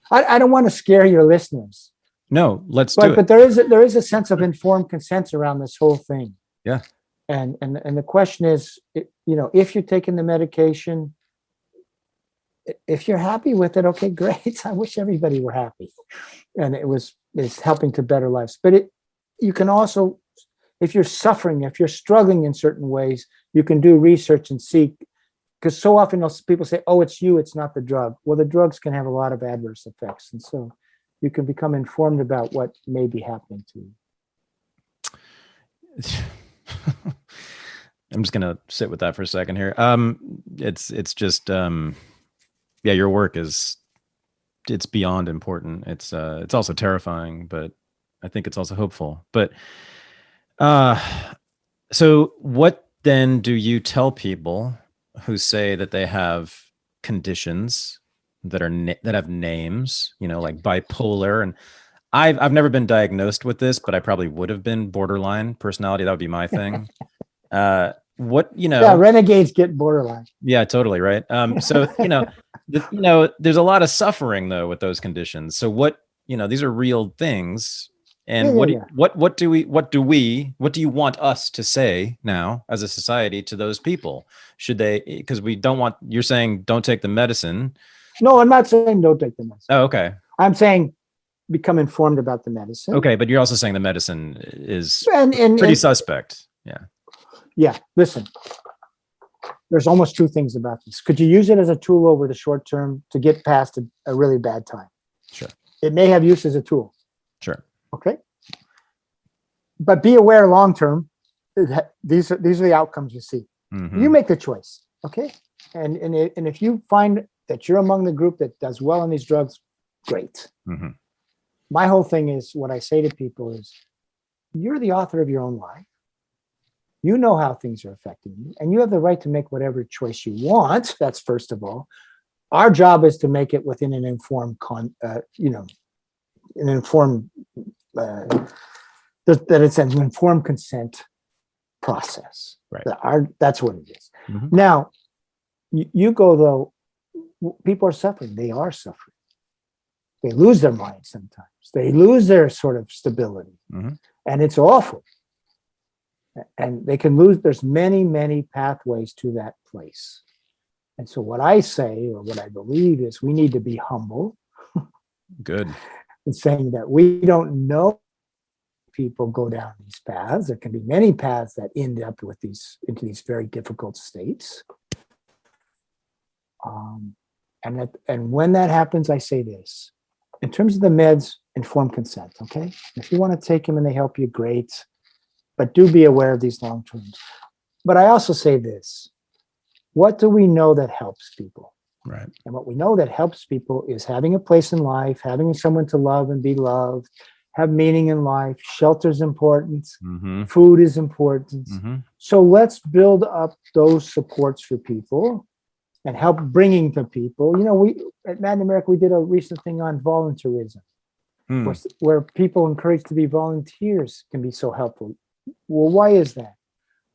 I don't want to scare your listeners. No, let's do it. But there is a sense of informed consent around this whole thing. Yeah. And the question is, if you're taking the medication, if you're happy with it, okay, great. I wish everybody were happy, and it's helping to better lives. But you can also, if you're suffering, if you're struggling in certain ways, you can do research and seek. Because so often people say, "Oh, it's you, it's not the drug." Well, the drugs can have a lot of adverse effects, and so you can become informed about what may be happening to you. I'm just gonna sit with that for a second here. It's just your work it's beyond important. It's also terrifying, but I think it's also hopeful. But so what then do you tell people who say that they have conditions that have names, like bipolar? And I've never been diagnosed with this, but I probably would have been borderline personality. That would be my thing. Renegades get borderline. Yeah, totally. Right. So, there's a lot of suffering though with those conditions. So what, these are real things. And what do you want us to say now as a society to those people? Should they, because you're saying don't take the medicine. No, I'm not saying don't take the medicine. Oh, okay. I'm saying become informed about the medicine. Okay. But you're also saying the medicine is pretty suspect. Yeah. Yeah. Listen, there's almost two things about this. Could you use it as a tool over the short term to get past a really bad time? Sure. It may have use as a tool. Sure. Okay. But be aware long term, these are the outcomes you see. Mm-hmm. You make the choice. Okay. And if you find that you're among the group that does well on these drugs, great. Mm-hmm. My whole thing is, what I say to people is, you're the author of your own life. You know how things are affecting you, and you have the right to make whatever choice you want. That's first of all. Our job is to make it within an informed, that it's an informed consent process. Right. That's what it is. Mm-hmm. Now, you go though. People are suffering. They are suffering. They lose their mind sometimes. They lose their sort of stability, mm-hmm. and it's awful. And they can lose. There's many, many pathways to that place. And so what I say, or what I believe, is we need to be humble. Good. In saying that we don't know people go down these paths. There can be many paths that end up into these very difficult states. And when that happens, I say this. In terms of the meds, informed consent, okay? If you want to take them and they help you, great. But do be aware of these long terms. But I also say this. What do we know that helps people? Right. And what we know that helps people is having a place in life, having someone to love and be loved, have meaning in life. Shelter is important. Mm-hmm. Food is important. Mm-hmm. So let's build up those supports for people and help bringing to people. We at Mad in America, we did a recent thing on volunteerism, where people encouraged to be volunteers can be so helpful. Well, why is that?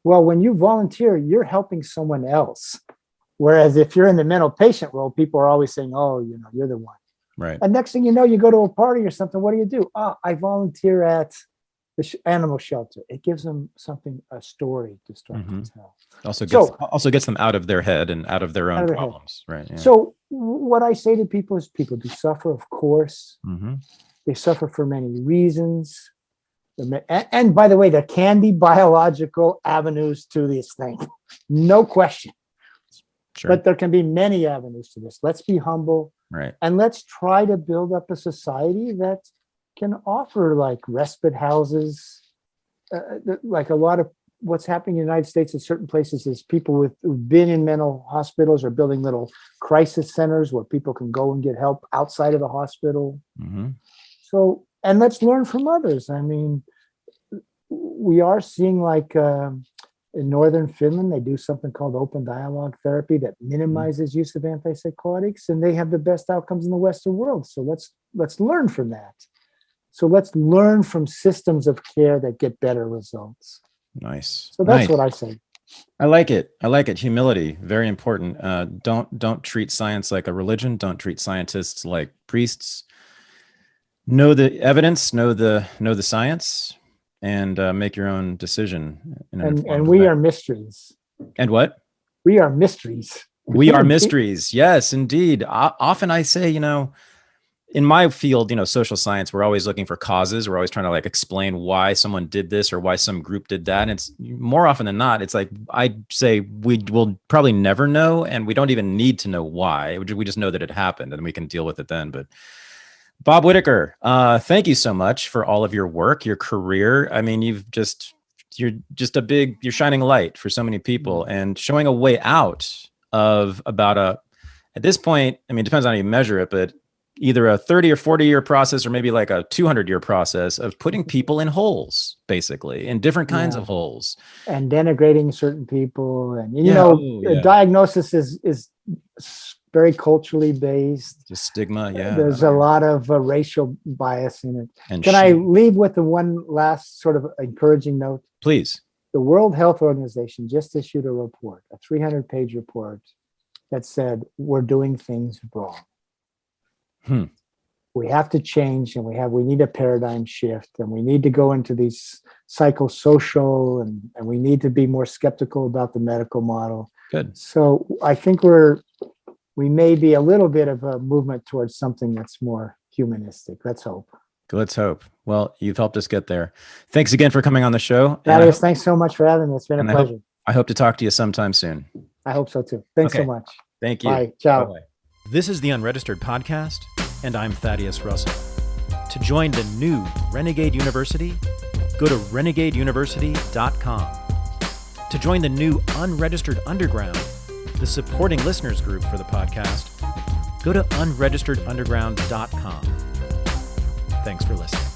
Well, when you volunteer, you're helping someone else. Whereas if you're in the mental patient role, people are always saying, "Oh, you're the one." Right. And next thing you know, you go to a party or something. What do? Oh, I volunteer at the animal shelter. It gives them a story to start mm-hmm. to tell. Also gets them out of their head and out of their own problems. Right. Yeah. So what I say to people is, people do suffer, of course. Mm-hmm. They suffer for many reasons. And by the way, there can be biological avenues to this thing. No question. Sure. But there can be many avenues to this. Let's be humble. Right. And let's try to build up a society that can offer like respite houses, like a lot of what's happening in the United States in certain places is people who've been in mental hospitals are building little crisis centers where people can go and get help outside of the hospital. Mm-hmm. So, and let's learn from others. I mean, we are seeing like in northern Finland, they do something called open dialogue therapy that minimizes use of antipsychotics, and they have the best outcomes in the Western world. So let's learn from that. So let's learn from systems of care that get better results. Nice. So that's nice. what I say. I like it. I like it. Humility, very important. Don't treat science like a religion. Don't treat scientists like priests. Know the evidence. Know the science, and make your own decision. And we are mysteries. And what? We are mysteries. We are mysteries. Yes, indeed. Often I say, in my field, social science, we're always looking for causes. We're always trying to like explain why someone did this or why some group did that. And it's more often than not, it's like, I say we will probably never know. And we don't even need to know why. We just know that it happened and we can deal with it then. But Bob Whitaker, thank you so much for all of your work, your career. I mean, you're shining light for so many people and showing a way out of at this point, I mean, it depends on how you measure it, but either a 30 or 40 year process or maybe like a 200-year process of putting people in holes, basically, in different kinds of holes. And denigrating certain people. And, diagnosis is very culturally based. Just stigma, yeah. There's a lot of racial bias in it. And Can I leave with the one last sort of encouraging note? Please. The World Health Organization just issued a report, a 300-page report that said we're doing things wrong. We have to change, and we need a paradigm shift, and we need to go into these psychosocial, and we need to be more skeptical about the medical model. Good. So I think we may be a little bit of a movement towards something that's more humanistic. Let's hope. Let's hope. Well, you've helped us get there. Thanks again for coming on the show. Thaddeus, thanks so much for having me. It's been a pleasure. I hope to talk to you sometime soon. I hope so too. Thanks so much. Thank you. Bye. Ciao. Bye-bye. This is the Unregistered podcast, and I'm Thaddeus Russell. To join the new Renegade University, go to renegadeuniversity.com. To join the new Unregistered Underground, the supporting listeners group for the podcast, go to unregisteredunderground.com. Thanks for listening.